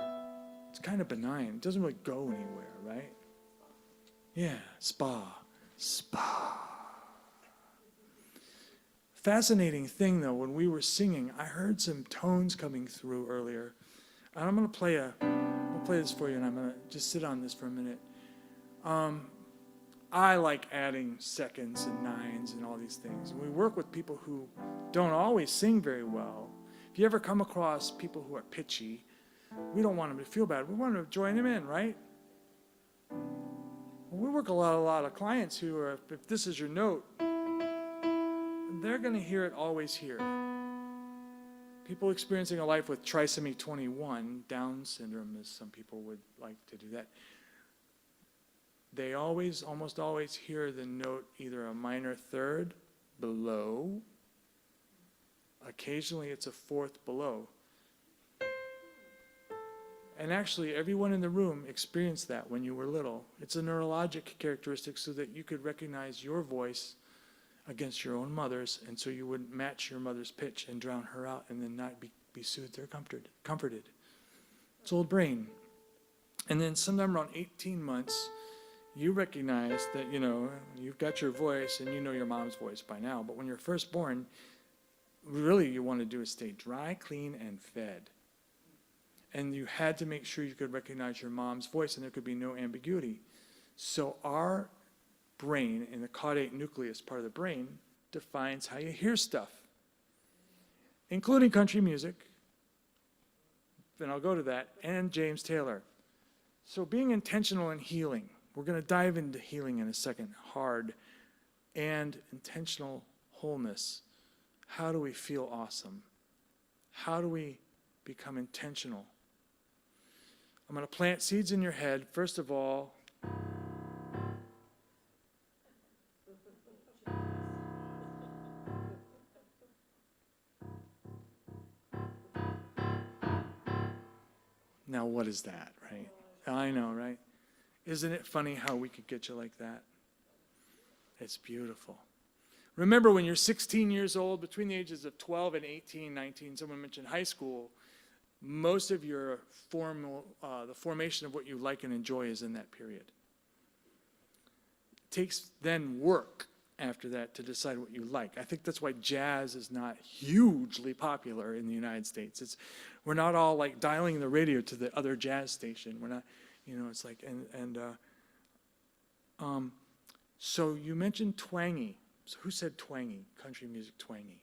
It's kind of benign. It doesn't really go anywhere, right? Yeah, spa. Fascinating thing, though, when we were singing, I heard some tones coming through earlier. And I'm going to play this for you, and I'm going to just sit on this for a minute. I like adding seconds and nines and all these things. We work with people who don't always sing very well. If you ever come across people who are pitchy, we don't want them to feel bad. We want them to join them in, right? We work a lot of clients who are, if this is your note, they're going to hear it always here. People experiencing a life with trisomy 21, Down syndrome, as some people would like to do that, they almost always hear the note either a minor third below. Occasionally it's a fourth below. And actually, everyone in the room experienced that when you were little. It's a neurologic characteristic so that you could recognize your voice against your own mother's, and so you wouldn't match your mother's pitch and drown her out and then not be soothed or comforted. It's old brain. And then sometime around 18 months, you recognize that, you've got your voice and you know your mom's voice by now. But when you're first born, really you want to do is stay dry, clean, and fed. And you had to make sure you could recognize your mom's voice and there could be no ambiguity. So our brain, in the caudate nucleus part of the brain, defines how you hear stuff, including country music, and I'll go to that, and James Taylor. So being intentional in healing, we're going to dive into healing in a second, hard, and intentional wholeness. How do we feel awesome? How do we become intentional? I'm going to plant seeds in your head. First of all, now what is that, right? I know, right? Isn't it funny how we could get you like that? It's beautiful. Remember when you're 16 years old, between the ages of 12 and 18, 19, someone mentioned high school, most of your the formation of what you like and enjoy is in that period. It takes then work after that to decide what you like. I think that's why jazz is not hugely popular in the United States. We're not all like dialing the radio to the other jazz station. We're not, it's like, so you mentioned twangy. So who said twangy? Country music, twangy.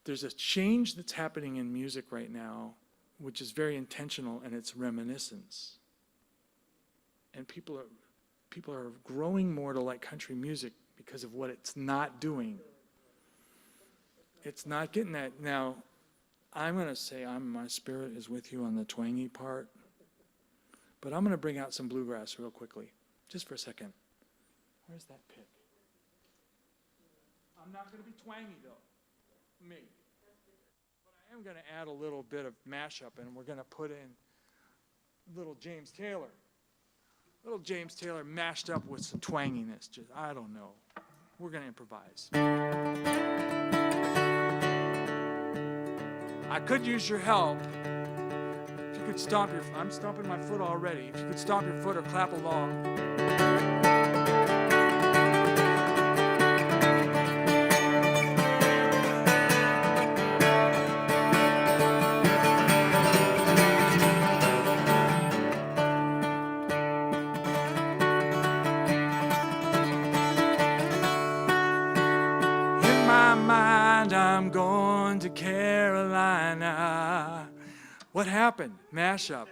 There's a change that's happening in music right now, which is very intentional, and it's reminiscence. And people are growing more to like country music because of what it's not doing. It's not getting that. Now, I'm going to say my spirit is with you on the twangy part, but I'm going to bring out some bluegrass real quickly, just for a second. Where's that pick? I'm not going to be twangy, though. Me. But I am going to add a little bit of mashup, and we're going to put in little James Taylor. Little James Taylor mashed up with some twanginess. Just, I don't know. We're going to improvise. I could use your help. If you could stomp your foot. I'm stomping my foot already. If you could stomp your foot or clap along. I'm going to Carolina. What happened? Mashup.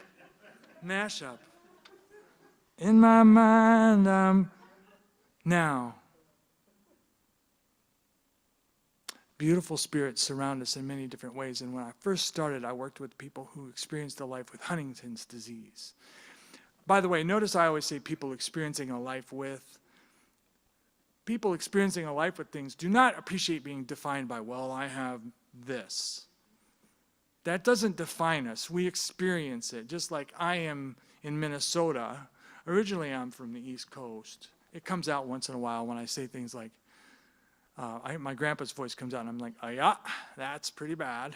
In my mind, I'm now. Beautiful spirits surround us in many different ways. And when I first started, I worked with people who experienced a life with Huntington's disease. By the way, notice I always say people experiencing a life with. people experiencing a life with things do not appreciate being defined by, well, I have this. That doesn't define us. We experience it, just like I am in Minnesota. Originally, I'm from the East Coast. It comes out once in a while when I say things like, my grandpa's voice comes out, and I'm like, oh yeah, that's pretty bad.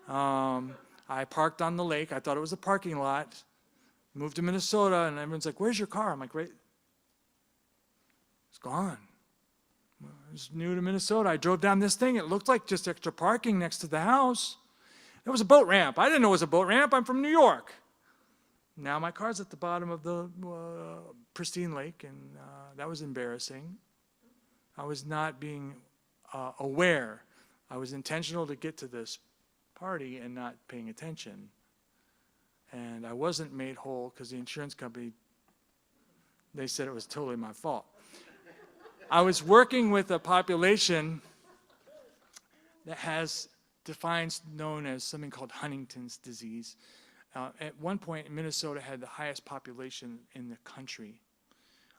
I parked on the lake. I thought it was a parking lot. Moved to Minnesota, and everyone's like, where's your car? I'm like, right. It's gone. I was new to Minnesota. I drove down this thing. It looked like just extra parking next to the house. It was a boat ramp. I didn't know it was a boat ramp. I'm from New York. Now my car's at the bottom of the pristine lake, and that was embarrassing. I was not being aware. I was intentional to get to this party and not paying attention. And I wasn't made whole because the insurance company, they said it was totally my fault. I was working with a population that has defines known as something called Huntington's disease. At one point, Minnesota had the highest population in the country.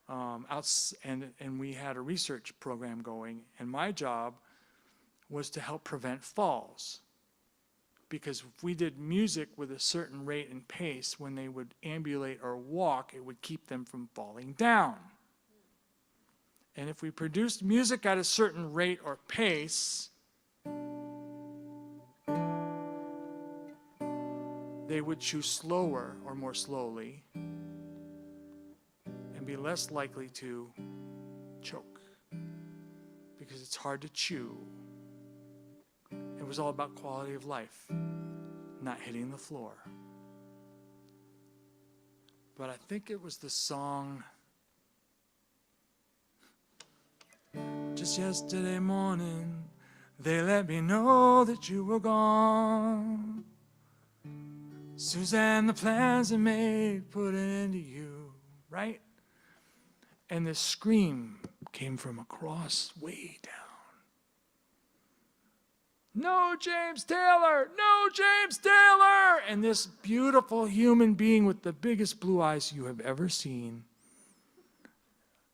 And we had a research program going, and my job was to help prevent falls. Because if we did music with a certain rate and pace, when they would ambulate or walk, it would keep them from falling down. And if we produced music at a certain rate or pace, they would chew slower or more slowly and be less likely to choke because it's hard to chew. It was all about quality of life, not hitting the floor. But I think it was the song, just yesterday morning, they let me know that you were gone. Suzanne, the plans are made, put an end to you, right? And the scream came from across way down. No, James Taylor! No, James Taylor! And this beautiful human being with the biggest blue eyes you have ever seen,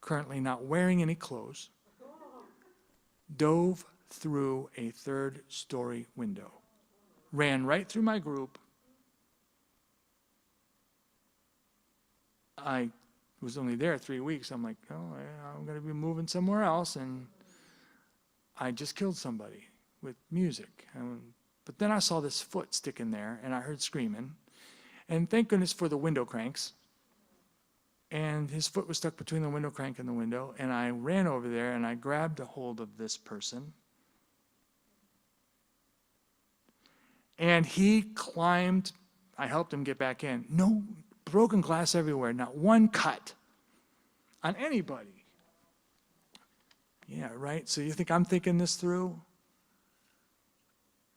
currently not wearing any clothes, dove through a third-story window, ran right through my group. I was only there 3 weeks. I'm like, oh, I'm going to be moving somewhere else, and I just killed somebody with music. But then I saw this foot sticking there, and I heard screaming, and thank goodness for the window cranks. And his foot was stuck between the window crank and the window, and I ran over there, and I grabbed a hold of this person. And he climbed. I helped him get back in. No broken glass everywhere, not one cut on anybody. Yeah, right? So you think I'm thinking this through?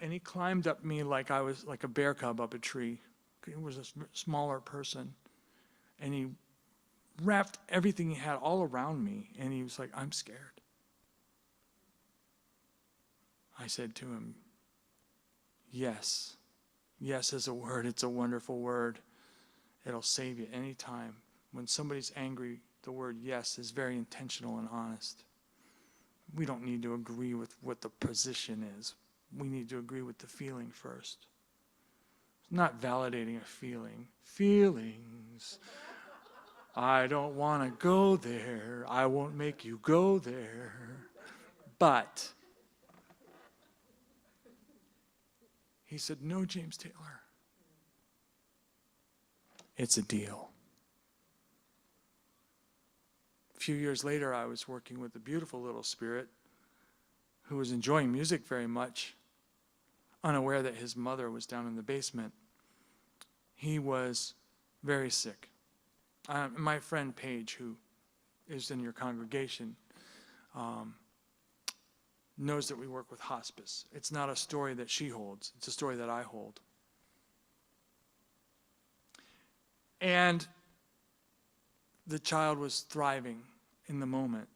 And he climbed up me like I was like a bear cub up a tree. He was a smaller person. And he wrapped everything he had all around me, and he was like, I'm scared. I said to him, yes. Yes is a word. It's a wonderful word. It'll save you anytime. When somebody's angry, the word yes is very intentional and honest. We don't need to agree with what the position is. We need to agree with the feeling first. It's not validating a feeling. Feelings. I don't want to go there. I won't make you go there. But he said, no, James Taylor. It's a deal. A few years later, I was working with a beautiful little spirit who was enjoying music very much, unaware that his mother was down in the basement. He was very sick. My friend Paige, who is in your congregation, knows that we work with hospice. It's not a story that she holds. It's a story that I hold. And the child was thriving in the moment,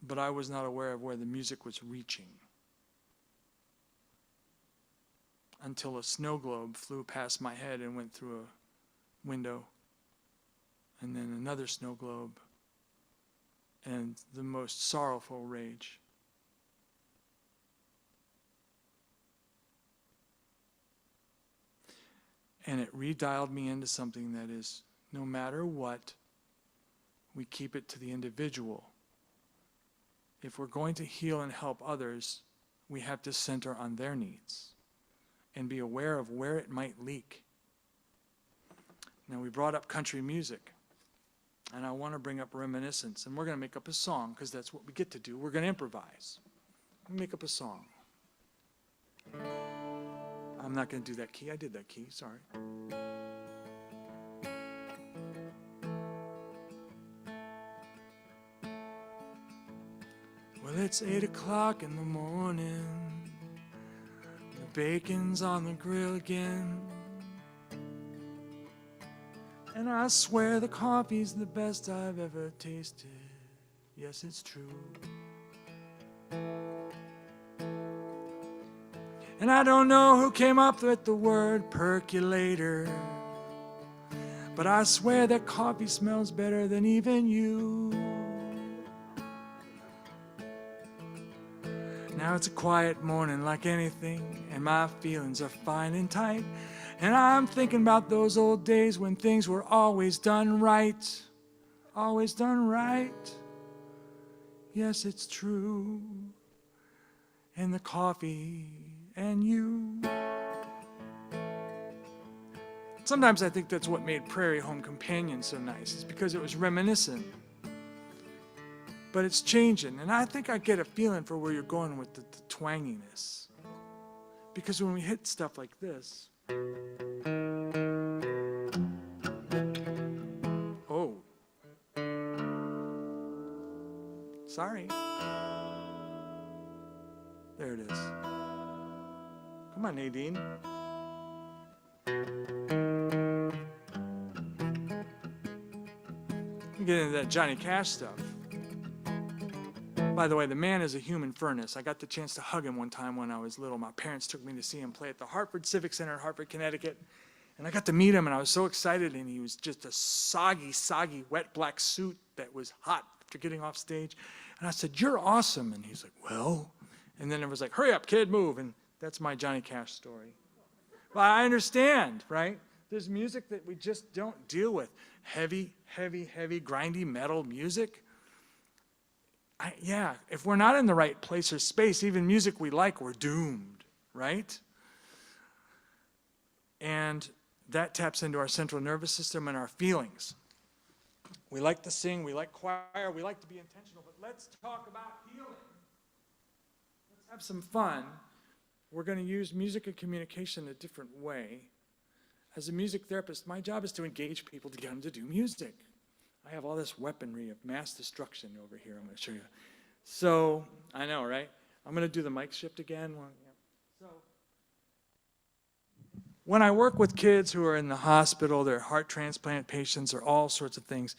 but I was not aware of where the music was reaching until a snow globe flew past my head and went through a window, and then another snow globe, and the most sorrowful rage. And it redialed me into something that is, no matter what, we keep it to the individual. If we're going to heal and help others, we have to center on their needs and be aware of where it might leak. Now, we brought up country music, and I want to bring up reminiscence, and we're going to make up a song because that's what we get to do. We're going to improvise. We'll make up a song. I'm not going to do that key. I did that key. Sorry. Well, it's 8 o'clock in the morning. The bacon's on the grill again. And I swear the coffee's the best I've ever tasted. Yes, it's true. And I don't know who came up with the word percolator, but I swear that coffee smells better than even you. Now it's a quiet morning like anything, and my feelings are fine and tight. And I'm thinking about those old days when things were always done right. Always done right. Yes, it's true. And the coffee and you. Sometimes I think that's what made Prairie Home Companion so nice, is because it was reminiscent. But it's changing, and I think I get a feeling for where you're going with the twanginess. Because when we hit stuff like this, oh, sorry. There it is. Come on, Nadine. We get into that Johnny Cash stuff. By the way, the man is a human furnace. I got the chance to hug him one time when I was little. My parents took me to see him play at the Hartford Civic Center in Hartford, Connecticut. And I got to meet him, and I was so excited, and he was just a soggy, wet black suit that was hot after getting off stage. And I said, "You're awesome." And he's like, "Well?" And then it was like, "Hurry up, kid, move." And that's my Johnny Cash story. Well, I understand, right? There's music that we just don't deal with. Heavy, grindy metal music. Yeah, if we're not in the right place or space, even music we like, we're doomed, right? And that taps into our central nervous system and our feelings. We like to sing, we like choir, we like to be intentional, but let's talk about healing. Let's have some fun. We're going to use music and communication a different way. As a music therapist, my job is to engage people to get them to do music. I have all this weaponry of mass destruction over here I'm going to show you. So, I know, right? I'm going to do the mic shift again. So, when I work with kids who are in the hospital, they're heart transplant patients or all sorts of things,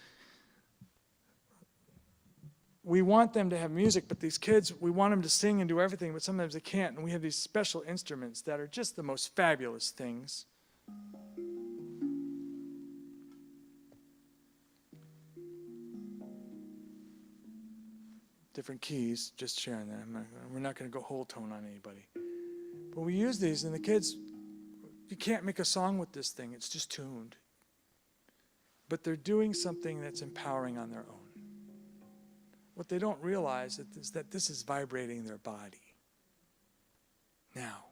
we want them to have music, but these kids, we want them to sing and do everything, but sometimes they can't, and we have these special instruments that are just the most fabulous things. Different keys, just sharing that. We're not going to go whole tone on anybody. But we use these, and the kids, you can't make a song with this thing. It's just tuned. But they're doing something that's empowering on their own. What they don't realize is that this is vibrating their body. Now,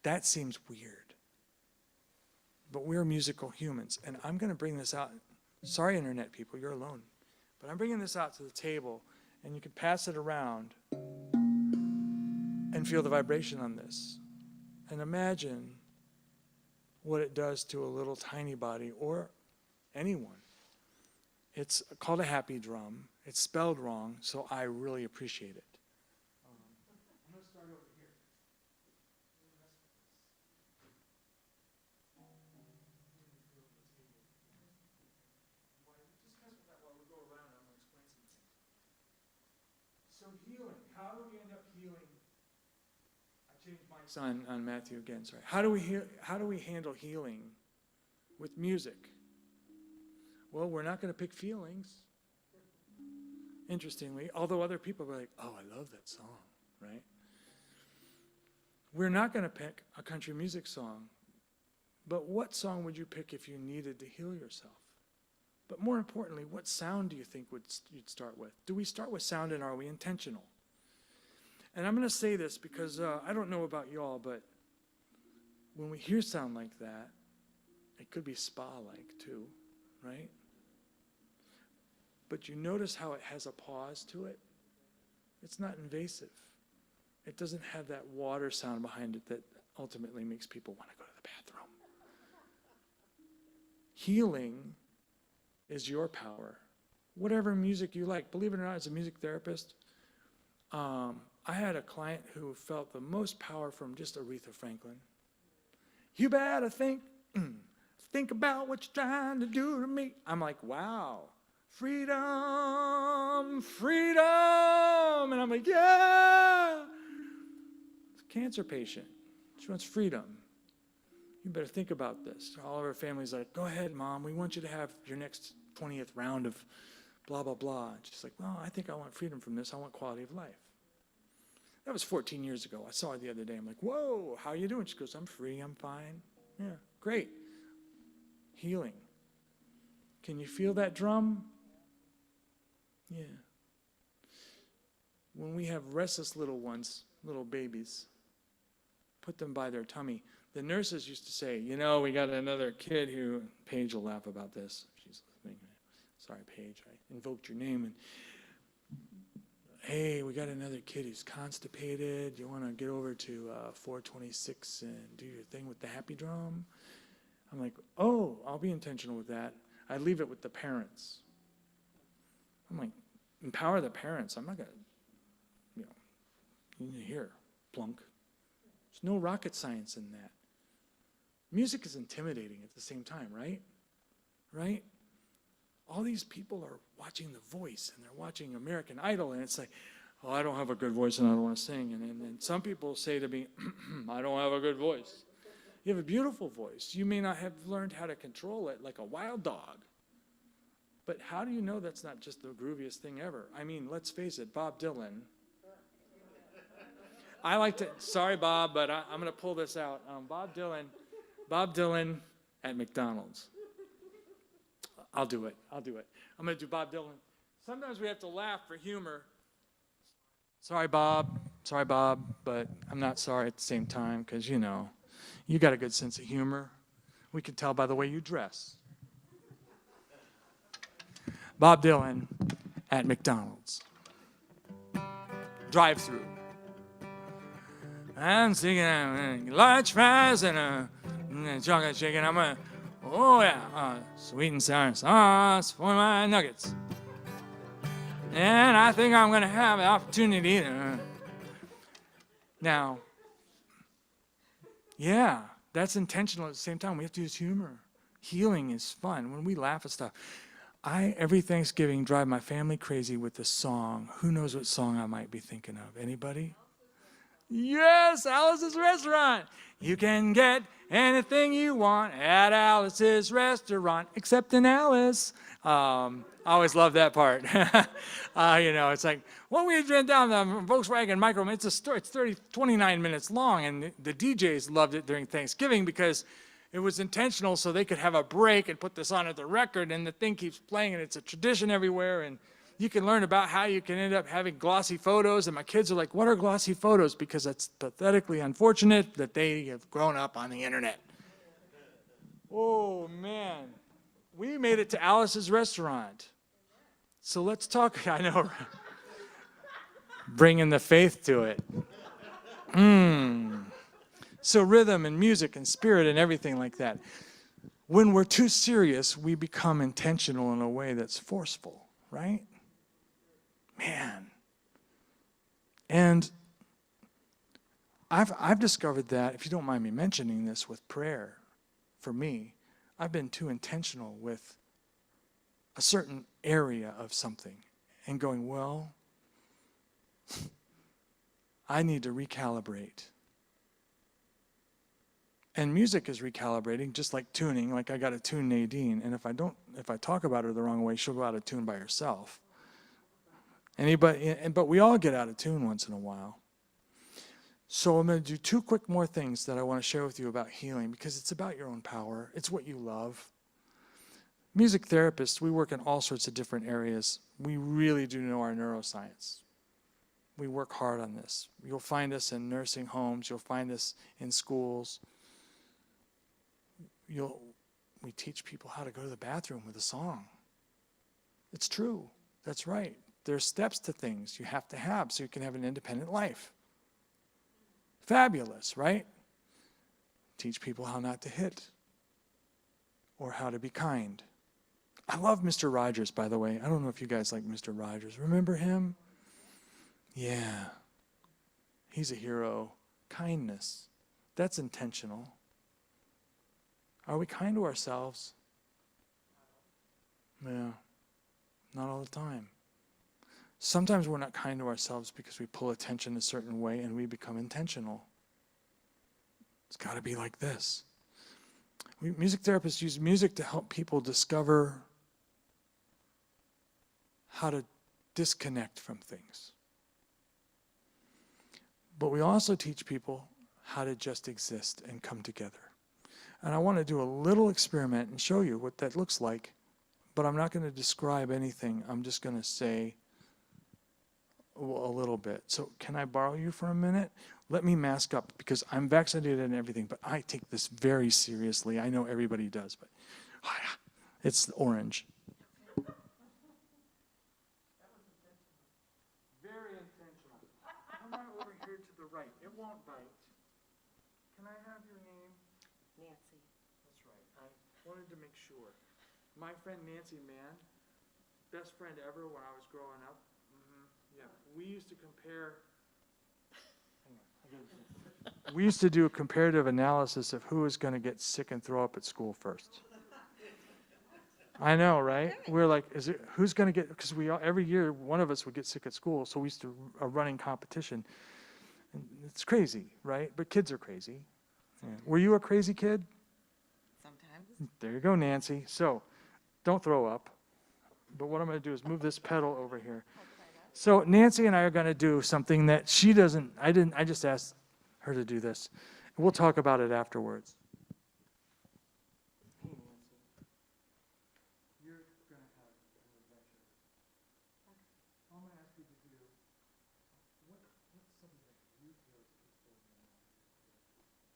that seems weird. But we're musical humans, and I'm going to bring this out. Sorry, internet people, you're alone. But I'm bringing this out to the table, and you can pass it around and feel the vibration on this. And imagine what it does to a little tiny body or anyone. It's called a happy drum. It's spelled wrong, so I really appreciate it. I'm going to start over here. So healing, how do we end up healing? I changed mics on Matthew again, sorry. How do we handle healing with music? Well, we're not going to pick feelings. interestingly, although other people were like, oh, I love that song, right? We're not going to pick a country music song, but what song would you pick if you needed to heal yourself? But more importantly, what sound do you think you'd start with? Do we start with sound, and are we intentional? And I'm going to say this because I don't know about y'all, but when we hear sound like that, it could be spa-like too, right? But you notice how it has a pause to it? It's not invasive. It doesn't have that water sound behind it that ultimately makes people want to go to the bathroom. Healing is your power. Whatever music you like. Believe it or not, as a music therapist, I had a client who felt the most power from just Aretha Franklin. You better think about what you're trying to do to me. I'm like, wow, freedom, freedom. And I'm like, yeah. It's a cancer patient. She wants freedom. You better think about this. All of her family's like, go ahead, Mom. We want you to have your next 20th round of blah, blah, blah. And she's like, well, I think I want freedom from this. I want quality of life. That was 14 years ago. I saw her the other day. I'm like, whoa, how you doing? She goes, I'm free, I'm fine. Yeah, great. Healing. Can you feel that drum? Yeah. When we have restless little ones, little babies, put them by their tummy. The nurses used to say, you know, we got another kid who, Paige will laugh about this. She's listening. Sorry, Paige, I invoked your name. And hey, we got another kid who's constipated. You want to get over to 426 and do your thing with the happy drum? I'm like, oh, I'll be intentional with that. I leave it with the parents. I'm like, empower the parents. I'm not going to, you need to hear, plunk. There's no rocket science in that. Music is intimidating at the same time, right? Right? All these people are watching The Voice, and they're watching American Idol, and it's like, oh, I don't have a good voice, and I don't want to sing. And then some people say to me, I don't have a good voice. You have a beautiful voice. You may not have learned how to control it like a wild dog. But how do you know that's not just the grooviest thing ever? I mean, let's face it, Bob Dylan. I like to, sorry, Bob, but I'm going to pull this out. Bob Dylan at McDonald's. I'll do it. I'm going to do Bob Dylan. Sometimes we have to laugh for humor. Sorry, Bob, but I'm not sorry at the same time because, you know, you got a good sense of humor. We can tell by the way you dress. Bob Dylan at McDonald's. Drive-through. I'm singing large fries and a chocolate chicken. I'm a, oh yeah, sweet and sour sauce for my nuggets. And I think I'm going to have the opportunity to. Now, yeah, that's intentional at the same time. We have to use humor. Healing is fun when we laugh at stuff. I, every Thanksgiving, drive my family crazy with the song. Who knows what song I might be thinking of? Anybody? Yes, Alice's Restaurant. You can get anything you want at Alice's Restaurant, except in Alice. I always love that part. You know, it's like, when we went down the Volkswagen Micro, it's a story, it's 29 minutes long, and the DJs loved it during Thanksgiving because it was intentional so they could have a break and put this on at the record, and the thing keeps playing, and it's a tradition everywhere, and you can learn about how you can end up having glossy photos, and my kids are like, what are glossy photos? Because it's pathetically unfortunate that they have grown up on the internet. Oh, man. We made it to Alice's Restaurant. So let's talk, I know, bringing the faith to it. So rhythm and music and spirit and everything like that. When we're too serious, we become intentional in a way that's forceful, right? Man. And I've discovered that, if you don't mind me mentioning this, with prayer, for me, I've been too intentional with a certain area of something and going, well, I need to recalibrate. And music is recalibrating, just like tuning. Like I got to tune Nadine, and if I talk about her the wrong way, she'll go out of tune by herself. Anybody? But we all get out of tune once in a while. So I'm going to do two quick more things that I want to share with you about healing, because it's about your own power. It's what you love. Music therapists, we work in all sorts of different areas. We really do know our neuroscience. We work hard on this. You'll find us in nursing homes. You'll find us in schools. We teach people how to go to the bathroom with a song. It's true. That's right. There's steps to things you have to have so you can have an independent life. Fabulous, right? Teach people how not to hit or how to be kind. I love Mr. Rogers, by the way. I don't know if you guys like Mr. Rogers. Remember him? Yeah. He's a hero. Kindness. That's intentional. Are we kind to ourselves? Yeah. Not all the time. Sometimes we're not kind to ourselves because we pull attention a certain way and we become intentional. It's got to be like this. Music therapists use music to help people discover how to disconnect from things. But we also teach people how to just exist and come together. And I want to do a little experiment and show you what that looks like, but I'm not going to describe anything. I'm just going to say a little bit. So can I borrow you for a minute? Let me mask up, because I'm vaccinated and everything, but I take this very seriously. I know everybody does, but it's orange. Very intentional. Come on over here to the right. It won't bite. Can I have your name? Nancy. That's right. I wanted to make sure. My friend Nancy, man, best friend ever when I was growing up. Yeah, we used to compare. Hang on, I gotta do this. We used to do a comparative analysis of who was going to get sick and throw up at school first. I know, right? We're like, who's going to get? Because every year one of us would get sick at school, so we used to a running competition. And it's crazy, right? But kids are crazy. Yeah. Were you a crazy kid? Sometimes. There you go, Nancy. So, don't throw up. But what I'm going to do is move this pedal over here. So Nancy and I are going to do something that she doesn't, I just asked her to do this. We'll talk about it afterwards. Hey, Nancy. You're going to have an adventure. All I'm going to ask you to do, what's something that you feel is peaceful in your life? Anything.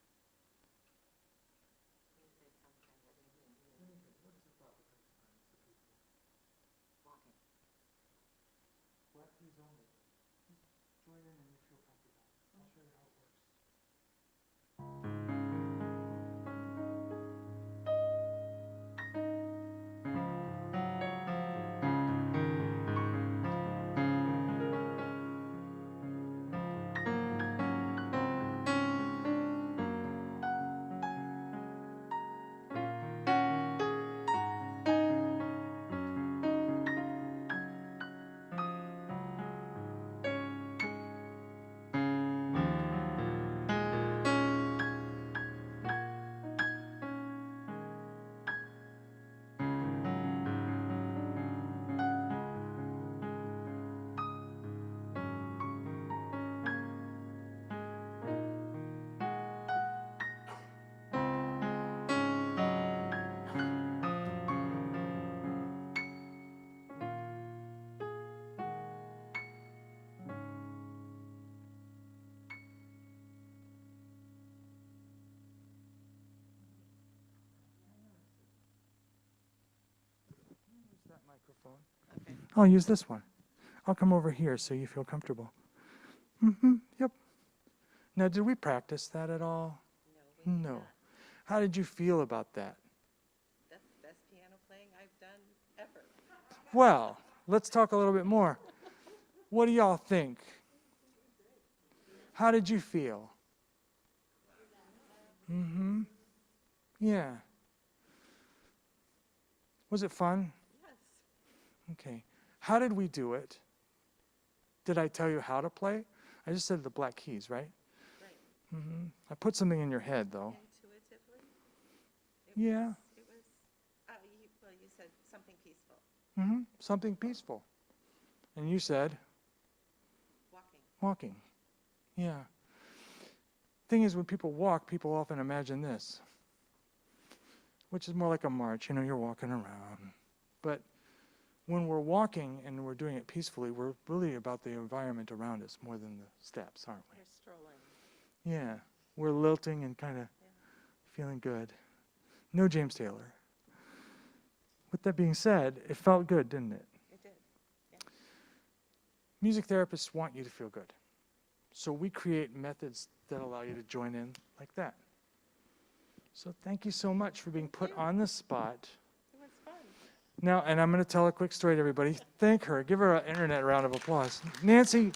What is the thought that comes to mind? It's the peaceful. Walking. What? Please only. Just join in and you feel comfortable. I'll show you how it works. That microphone. Okay. I'll use this one. I'll come over here so you feel comfortable. Yep. Now, did we practice that at all? No, we did No. not. How did you feel about that? That's the best piano playing I've done ever. Well, let's talk a little bit more. What do y'all think? How did you feel? Yeah. Was it fun? Yes. Okay. How did we do it? Did I tell you how to play? I just said the black keys, right? Right. I put something in your head, though. Intuitively. Yeah. It was, you said something peaceful. Something peaceful. And you said? Walking. Walking. Yeah. Thing is, when people walk, people often imagine this, which is more like a march. You know, you're walking around. But when we're walking and we're doing it peacefully, we're really about the environment around us more than the steps, aren't we? We're strolling. Yeah. We're lilting and kind of feeling good. No James Taylor. With that being said, it felt good, didn't it? It did. Yeah. Music therapists want you to feel good. So we create methods that allow you to join in like that. So thank you so much for being put on the spot. It was fun. Now, and I'm going to tell a quick story to everybody. Thank her. Give her an internet round of applause. Nancy,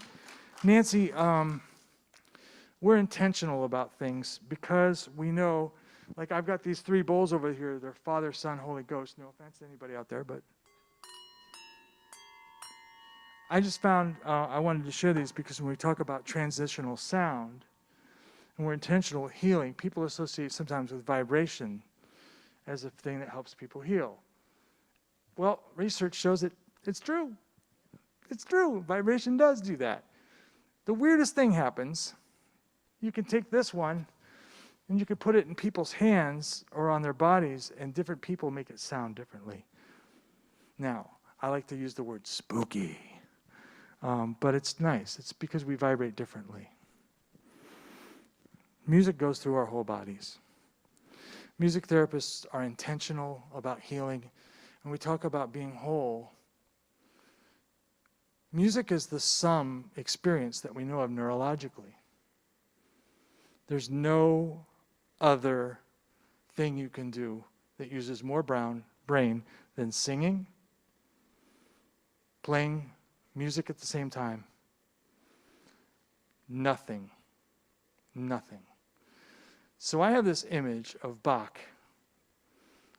we're intentional about things because we know, like I've got these 3 bowls over here. They're Father, Son, Holy Ghost. No offense to anybody out there, but I just found I wanted to share these because when we talk about transitional sound and we're intentional healing, people associate sometimes with vibration as a thing that helps people heal. Well, research shows that it's true. It's true. Vibration does do that. The weirdest thing happens. You can take this one and you can put it in people's hands or on their bodies, and different people make it sound differently. Now, I like to use the word spooky, but it's nice. It's because we vibrate differently. Music goes through our whole bodies. Music therapists are intentional about healing, and we talk about being whole. Music is the sum experience that we know of neurologically. There's no other thing you can do that uses more brain than singing, playing music at the same time. Nothing. Nothing. So I have this image of Bach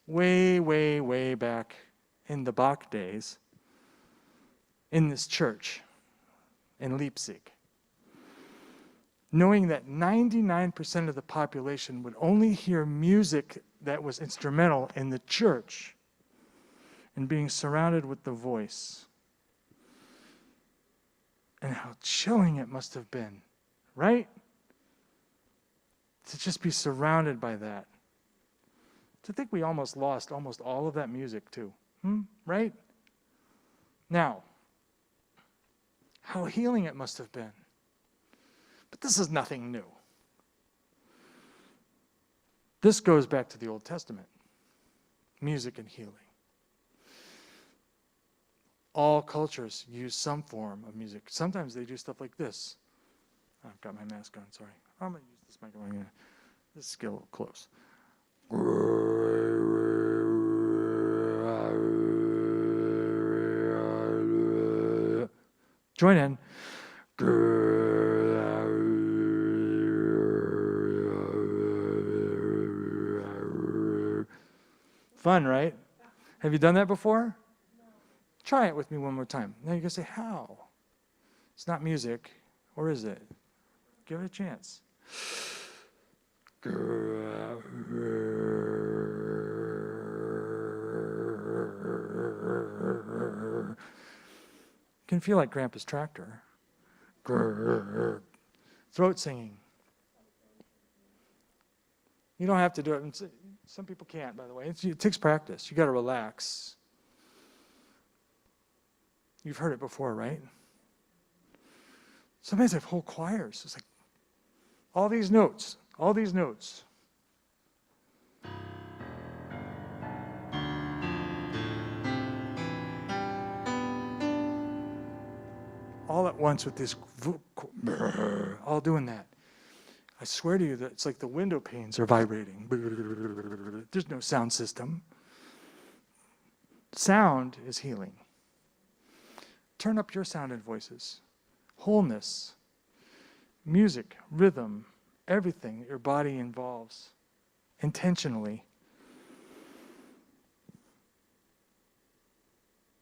way, way, way back in the Bach days in this church in Leipzig, knowing that 99% of the population would only hear music that was instrumental in the church and being surrounded with the voice. And how chilling it must have been, right? To just be surrounded by that. To think we almost lost almost all of that music too, right? Now, how healing it must have been. But this is nothing new. This goes back to the Old Testament. Music and healing. All cultures use some form of music. Sometimes they do stuff like this. I've got my mask on, sorry. I'm going to use this microphone. This is get a little close. Join in. Fun, right? Have you done that before? No. Try it with me one more time. Now you're going to say, how? It's not music, or is it? Give it a chance. Can feel like Grandpa's tractor. Throat singing. You don't have to do it. Some people can't, by the way. It takes practice. You got to relax. You've heard it before, right? Sometimes I have whole choirs. It's like all these notes, all these notes. All at once with this, all doing that. I swear to you that it's like the window panes are vibrating. There's no sound system. Sound is healing. Turn up your sound and voices. Wholeness, music, rhythm, everything that your body involves intentionally.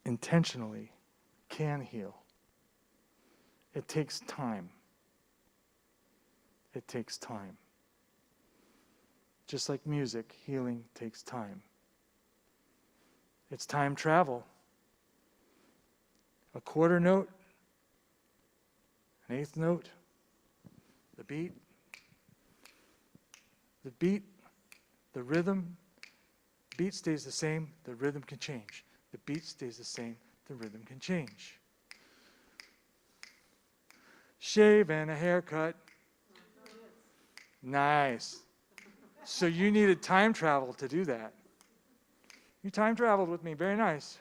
Intentionally can heal. It takes time. It takes time. Just like music, healing takes time. It's time travel. a quarter note, an eighth note, the beat, the rhythm. Beat stays the same, the rhythm can change. The beat stays the same, the rhythm can change. Shave and a haircut. Nice. So you needed time travel to do that. You time traveled with me, very nice.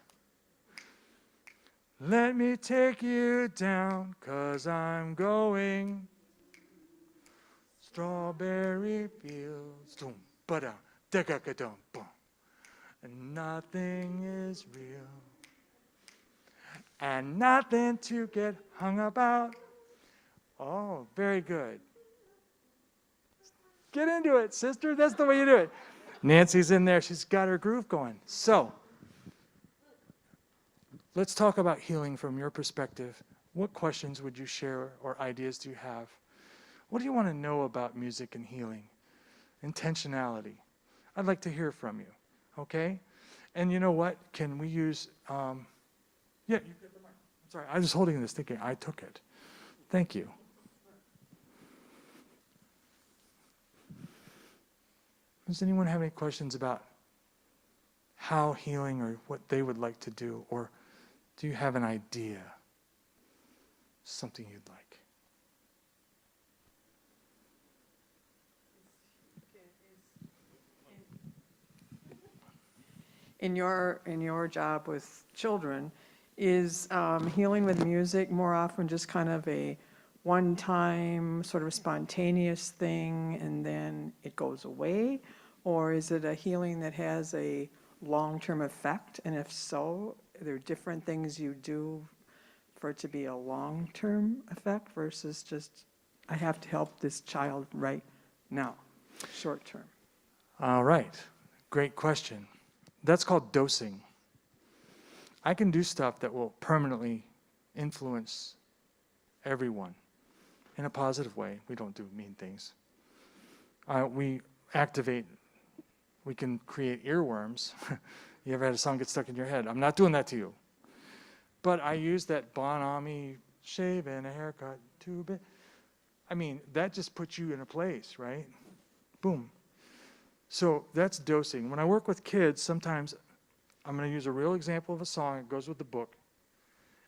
Let me take you down, 'cause I'm going strawberry fields. Dum, ba-da, da-ga-ga-dum, boom. And nothing is real. And nothing to get hung about. Oh, very good. Get into it, sister. That's the way you do it. Nancy's in there. She's got her groove going. So, let's talk about healing from your perspective. What questions would you share or ideas do you have? What do you want to know about music and healing? Intentionality. I'd like to hear from you. Okay? And you know what? Can we use, yeah, you get the mic. Sorry, I was holding this thinking I took it. Thank you. Does anyone have any questions about how healing or what they would like to do? Or do you have an idea? Something you'd like? In your job with children, is healing with music more often just kind of a one-time sort of spontaneous thing and then it goes away? Or is it a healing that has a long-term effect? And if so, are there different things you do for it to be a long-term effect versus just, I have to help this child right now, short-term? All right. Great question. That's called dosing. I can do stuff that will permanently influence everyone in a positive way. We don't do mean things. We can create earworms. You ever had a song get stuck in your head? I'm not doing that to you. But I use that Bonami shave and a haircut too big. I mean, that just puts you in a place, right? Boom. So that's dosing. When I work with kids, sometimes I'm going to use a real example of a song. It goes with the book.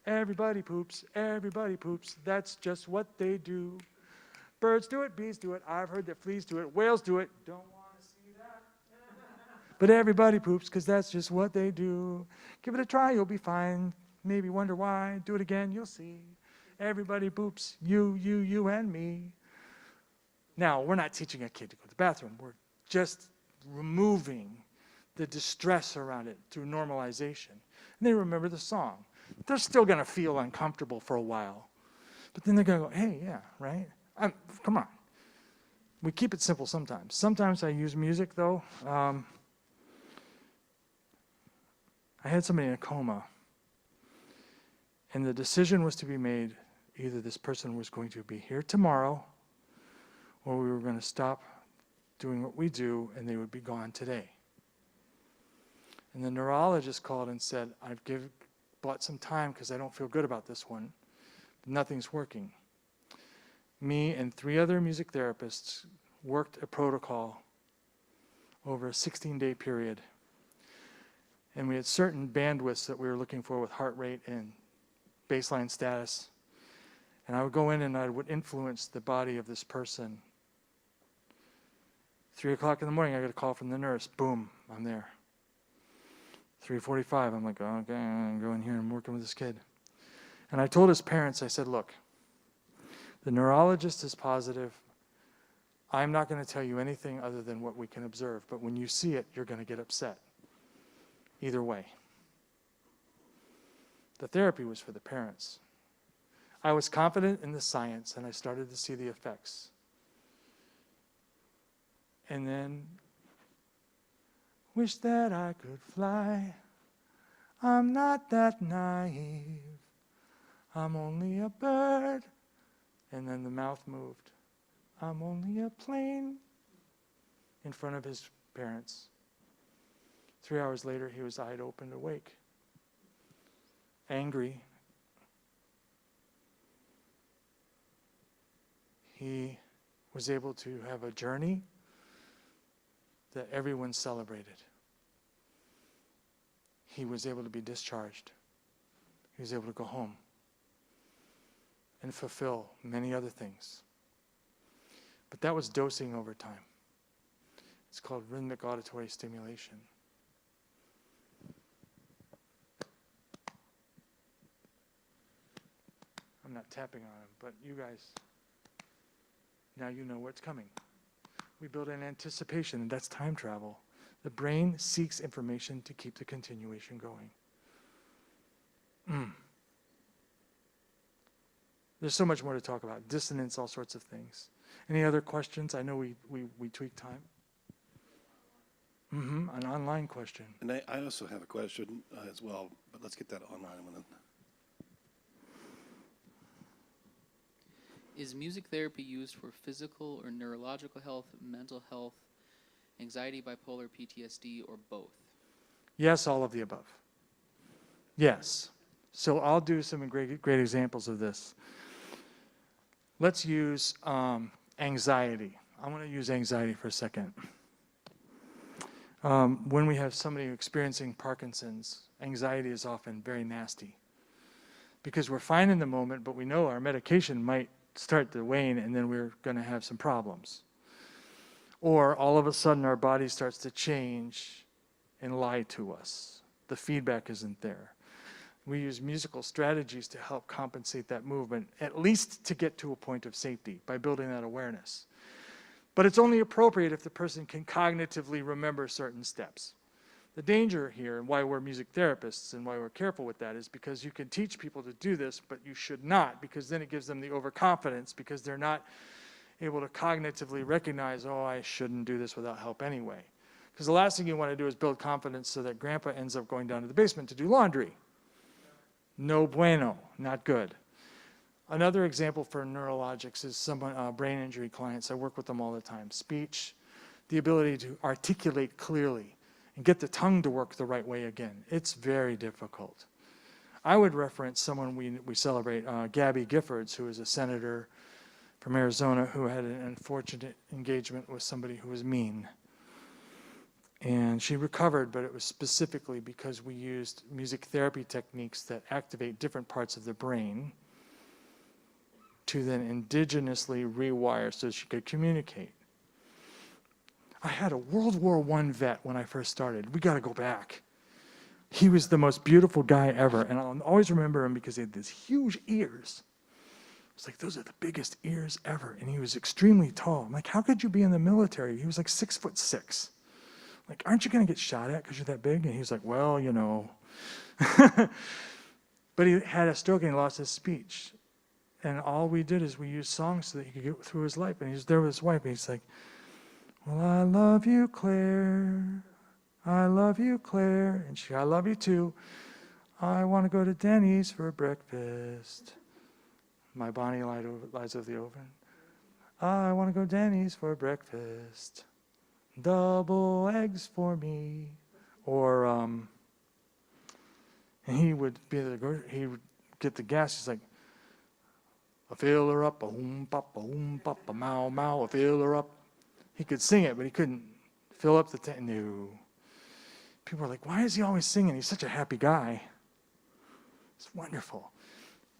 Everybody poops, that's just what they do. Birds do it, bees do it, I've heard that fleas do it, whales do it, don't want to see that. But everybody poops, because that's just what they do. Give it a try, you'll be fine. Maybe wonder why. Do it again, you'll see. Everybody poops, you and me. Now, we're not teaching a kid to go to the bathroom. We're just removing the distress around it through normalization. And they remember the song. They're still going to feel uncomfortable for a while. But then they're going to go, hey, yeah, right? Come on. We keep it simple sometimes. Sometimes I use music, though. I had somebody in a coma. And the decision was to be made, either this person was going to be here tomorrow, or we were going to stop doing what we do, and they would be gone today. And the neurologist called and said, I've bought some time because I don't feel good about this one. Nothing's working. Me and 3 other music therapists worked a protocol over a 16-day period. And we had certain bandwidths that we were looking for with heart rate and baseline status. And I would go in and I would influence the body of this person. 3 o'clock in the morning, I get a call from the nurse. Boom, I'm there. 3:45, I'm like, okay, I'm going here and working with this kid. And I told his parents, I said, look, the neurologist is positive. I'm not going to tell you anything other than what we can observe. But when you see it, you're going to get upset. Either way. The therapy was for the parents. I was confident in the science, and I started to see the effects. And then, wish that I could fly. I'm not that naive. I'm only a bird. And then the mouth moved. I'm only a plane. In front of his parents. 3 hours later, he was eyed open, awake. Angry, he was able to have a journey that everyone celebrated. He was able to be discharged. He was able to go home and fulfill many other things. But that was dosing over time. It's called rhythmic auditory stimulation. I'm not tapping on him, but you guys, now you know what's coming. We build an anticipation, and that's time travel. The brain seeks information to keep the continuation going. There's so much more to talk about. Dissonance, all sorts of things. Any other questions? I know we tweak time. An online question. And I also have a question as well, but let's get that online one. Is music therapy used for physical or neurological health, mental health, anxiety, bipolar, PTSD, or both? Yes, all of the above. Yes. So I'll do some great examples of this. Let's use anxiety. I want to use anxiety for a second. When we have somebody experiencing Parkinson's, anxiety is often very nasty because we're fine in the moment, but we know our medication might start to wane and then we're going to have some problems. Or all of a sudden our body starts to change and lie to us. The feedback isn't there. We use musical strategies to help compensate that movement, at least to get to a point of safety by building that awareness. But it's only appropriate if the person can cognitively remember certain steps. The danger here, and why we're music therapists and why we're careful with that, is because you can teach people to do this, but you should not, because then it gives them the overconfidence because they're not able to cognitively recognize, oh, I shouldn't do this without help anyway. Because the last thing you want to do is build confidence so that grandpa ends up going down to the basement to do laundry. No bueno, not good. Another example for neurologics is someone, brain injury clients. I work with them all the time. Speech, the ability to articulate clearly and get the tongue to work the right way again. It's very difficult. I would reference someone we celebrate, Gabby Giffords, who is a senator from Arizona who had an unfortunate engagement with somebody who was mean. And she recovered, but it was specifically because we used music therapy techniques that activate different parts of the brain to then indigenously rewire so she could communicate. I had a World War I vet when I first started. We got to go back. He was the most beautiful guy ever, and I'll always remember him because he had these huge ears. It's like, those are the biggest ears ever, and he was extremely tall. I'm like, how could you be in the military? He was like 6'6". Like, aren't you going to get shot at because you're that big? And he was like, well, you know. But he had a stroke and he lost his speech. And all we did is we used songs so that he could get through his life. And he was there with his wife, and he's like, well, I love you, Claire. I love you, Claire. And she, I love you too. I want to go to Denny's for breakfast. My Bonnie lies over the oven. I want to go to Denny's for breakfast. Double eggs for me. Or, and he would he would get the gas. He's like, I fill her up, a hoom papa, mow, mow, I fill her up. He could sing it, but he couldn't fill up the tank. No. People were like, why is he always singing? He's such a happy guy. It's wonderful.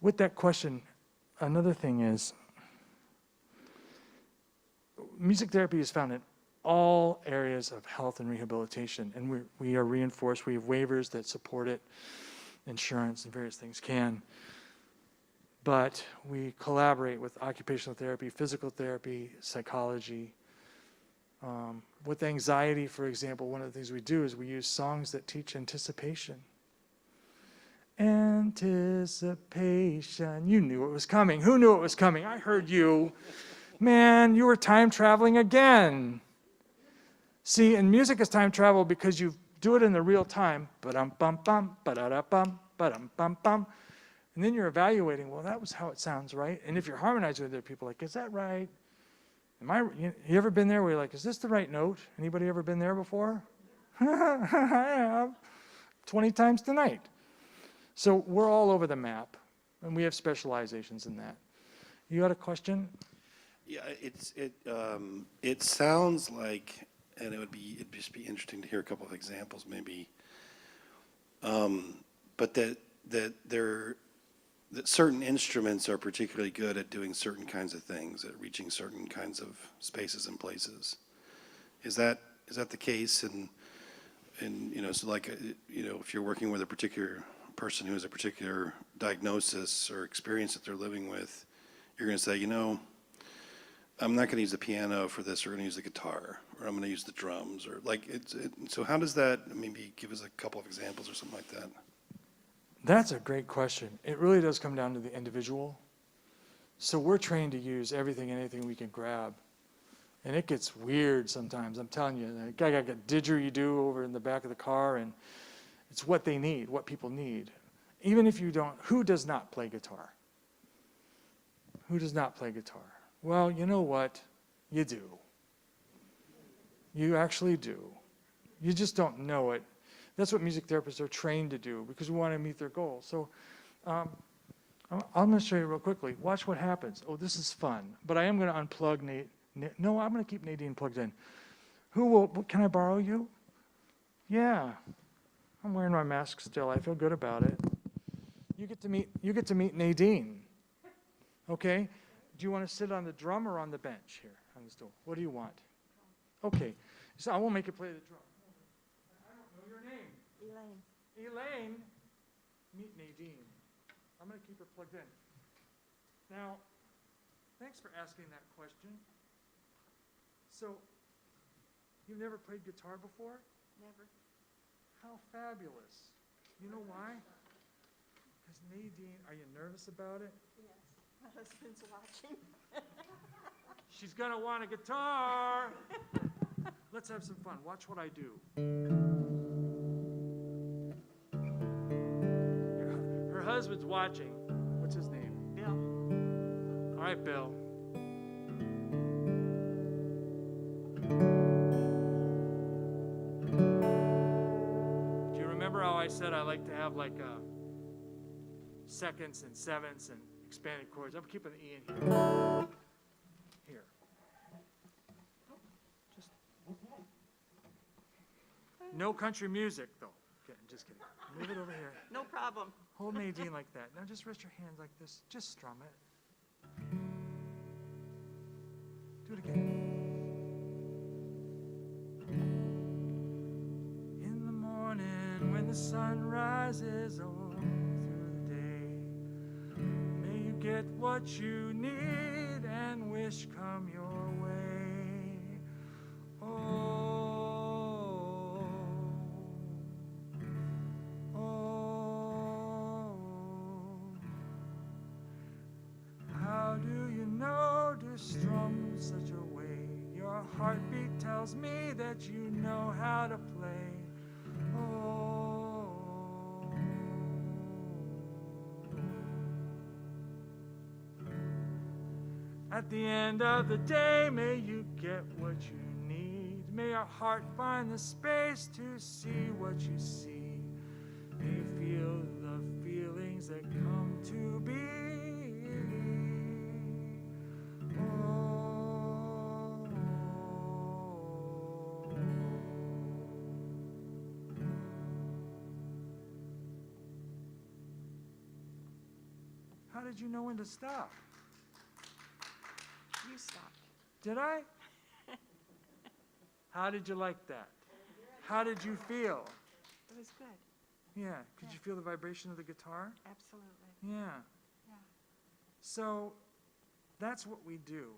With that question, another thing is, music therapy is found in all areas of health and rehabilitation, and we are reinforced. We have waivers that support it, insurance and various things can. But we collaborate with occupational therapy, physical therapy, psychology. With anxiety, for example, one of the things we do is we use songs that teach anticipation. Anticipation. You knew it was coming. Who knew it was coming? I heard you. Man, you were time traveling again. See, and music is time travel because you do it in the real time. Ba-dum-bum-bum, ba-da-da-bum, ba-dum-bum-bum. And then you're evaluating, well, that was how it sounds, right? And if you're harmonizing with other people, like, is that right? You ever been there where you're like, is this the right note? Anybody ever been there before? I have. 20 times tonight. So we're all over the map, and we have specializations in that. You got a question? Yeah, it sounds like, and it'd just be interesting to hear a couple of examples maybe. But that certain instruments are particularly good at doing certain kinds of things, at reaching certain kinds of spaces and places. Is that the case? And so like, if you're working with a particular person who has a particular diagnosis or experience that they're living with, you're going to say, I'm not going to use the piano for this, or I'm going to use the guitar, or I'm going to use the drums, or like, so how does that, maybe give us a couple of examples or something like that? That's a great question. It really does come down to the individual. So we're trained to use everything and anything we can grab. And it gets weird sometimes. I'm telling you, the guy got a didgeridoo over in the back of the car, and it's what they need, what people need. Even if you don't, who does not play guitar? Who does not play guitar? Well, you know what? You do. You actually do. You just don't know it. That's what music therapists are trained to do, because we want to meet their goals. So I'm going to show you real quickly. Watch what happens. Oh, this is fun. But I am going to unplug Nate. No, I'm going to keep Nadine plugged in. Can I borrow you? Yeah. I'm wearing my mask still. I feel good about it. You get to meet Nadine. Okay? Do you want to sit on the drum or on the bench here on the stool? What do you want? Okay. So I won't make you play the drum. I don't know your name. Elaine. Elaine, meet Nadine. I'm going to keep her plugged in. Now, thanks for asking that question. So, you've never played guitar before? Never. How fabulous. You know why? Because Nadine, are you nervous about it? Yes. My husband's watching. She's going to want a guitar. Let's have some fun. Watch what I do. Her husband's watching. What's his name? Bill. All right, Bill. Do you remember how I said I like to have like seconds and sevenths and expanded chords? I'm keeping the E in here. Here. Just no country music, though. Okay, I'm just kidding. Move it over here. No problem. Hold Nadine like that. Now just rest your hands like this. Just strum it. Do it again. In the morning when the sun rises all through the day, may you get what you need and wish come your way. Oh. Strum such a way, your heartbeat tells me that you know how to play. Oh. At the end of the day, may you get what you need. May your heart find the space to see what you see. May you feel the feelings that come to be. How did you know when to stop? You stopped. Did I? How did you like that? How did you feel? It was good. Yeah. Could you feel the vibration of the guitar? Absolutely. Yeah. Yeah. So that's what we do.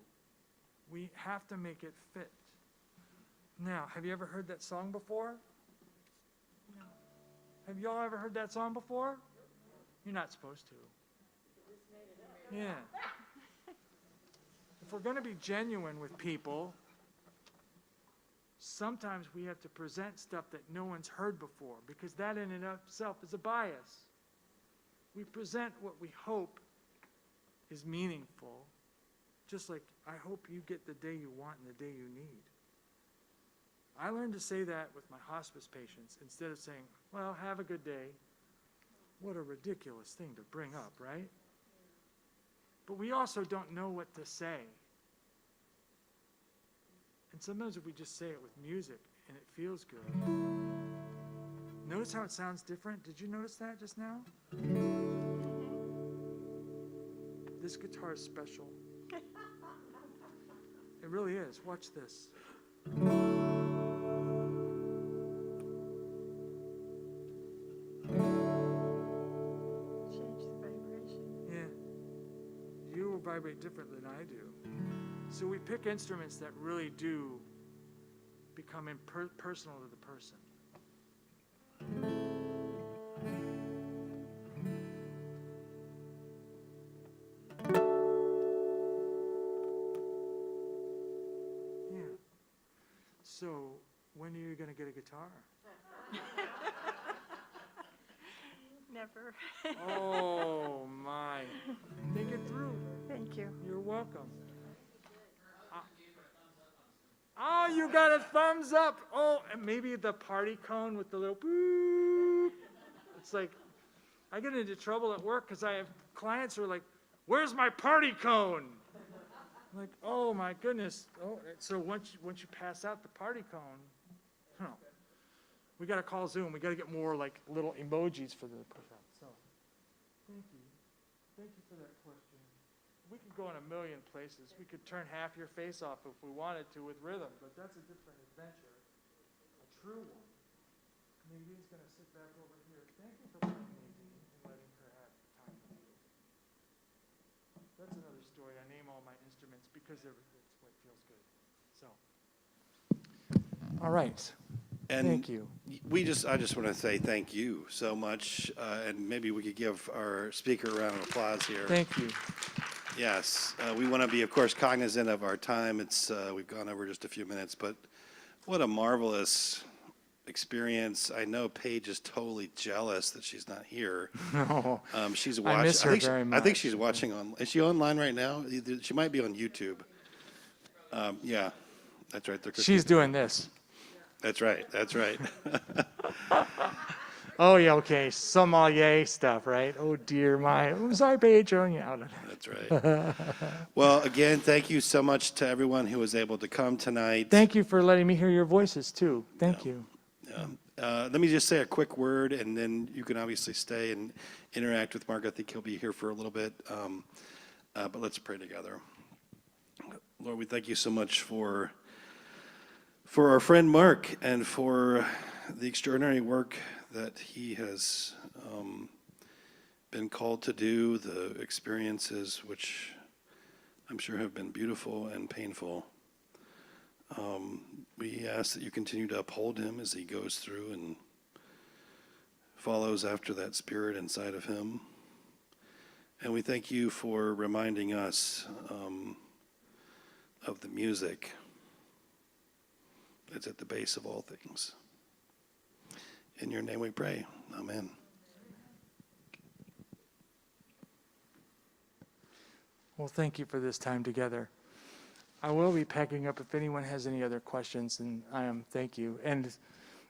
We have to make it fit. Now, have you ever heard that song before? No. Have y'all ever heard that song before? You're not supposed to. Yeah. If we're going to be genuine with people, sometimes we have to present stuff that no one's heard before, because that in and of itself is a bias. We present what we hope is meaningful, just like I hope you get the day you want and the day you need. I learned to say that with my hospice patients instead of saying, well, have a good day. What a ridiculous thing to bring up, right? But we also don't know what to say. And sometimes if we just say it with music and it feels good. Notice how it sounds different? Did you notice that just now? This guitar is special. It really is. Watch this. Change the vibration. Yeah. You will vibrate different than I do. So we pick instruments that really do become personal to the person. Yeah. So when are you going to get a guitar? Never. Oh my. Think it through. Thank you. You're welcome. Oh, you got a thumbs up. Oh, and maybe the party cone with the little boop. It's like, I get into trouble at work because I have clients who are like, where's my party cone? I'm like, oh my goodness. Oh, so once you pass out the party cone, we got to call Zoom. We got to get more like little emojis for the push-up. So, thank you. Thank you for that question. We could go in a million places. We could turn half your face off if we wanted to with rhythm, but that's a different adventure, a true one. Nadine's going to sit back over here. Thank you for bringing Nadine and letting her have time with you. That's another story. I name all my instruments because it's what feels good. So, all right. And Thank you. I just want to say thank you so much, and maybe we could give our speaker a round of applause here. Thank you. Yes, we want to be, of course, cognizant of our time. We've gone over just a few minutes, but what a marvelous experience. I know Paige is totally jealous that she's not here. No. She's I watching. miss her very I think much. she's watching on. Is she online right now? She might be on YouTube. Yeah, that's right. She's doing this. That's right. That's right. Oh, yeah, okay. Sommelier stuff, right? Oh, dear, I'm sorry, Paige. Oh, yeah. That's right. Well, again, thank you so much to everyone who was able to come tonight. Thank you for letting me hear your voices, too. Thank you. Let me just say a quick word, and then you can obviously stay and interact with Mark. I think he'll be here for a little bit, but let's pray together. Lord, we thank you so much for our friend Mark and for the extraordinary work that he has been called to do, the experiences which I'm sure have been beautiful and painful. We ask that you continue to uphold him as he goes through and follows after that spirit inside of him. And we thank you for reminding us of the music that's at the base of all things. In your name we pray. Amen. Well, thank you for this time together. I will be packing up if anyone has any other questions, and thank you. And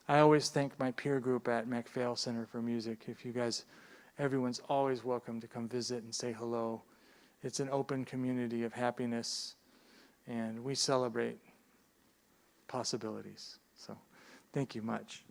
I always thank my peer group at MacPhail Center for Music. If you guys, everyone's always welcome to come visit and say hello. It's an open community of happiness, and we celebrate possibilities. So thank you much.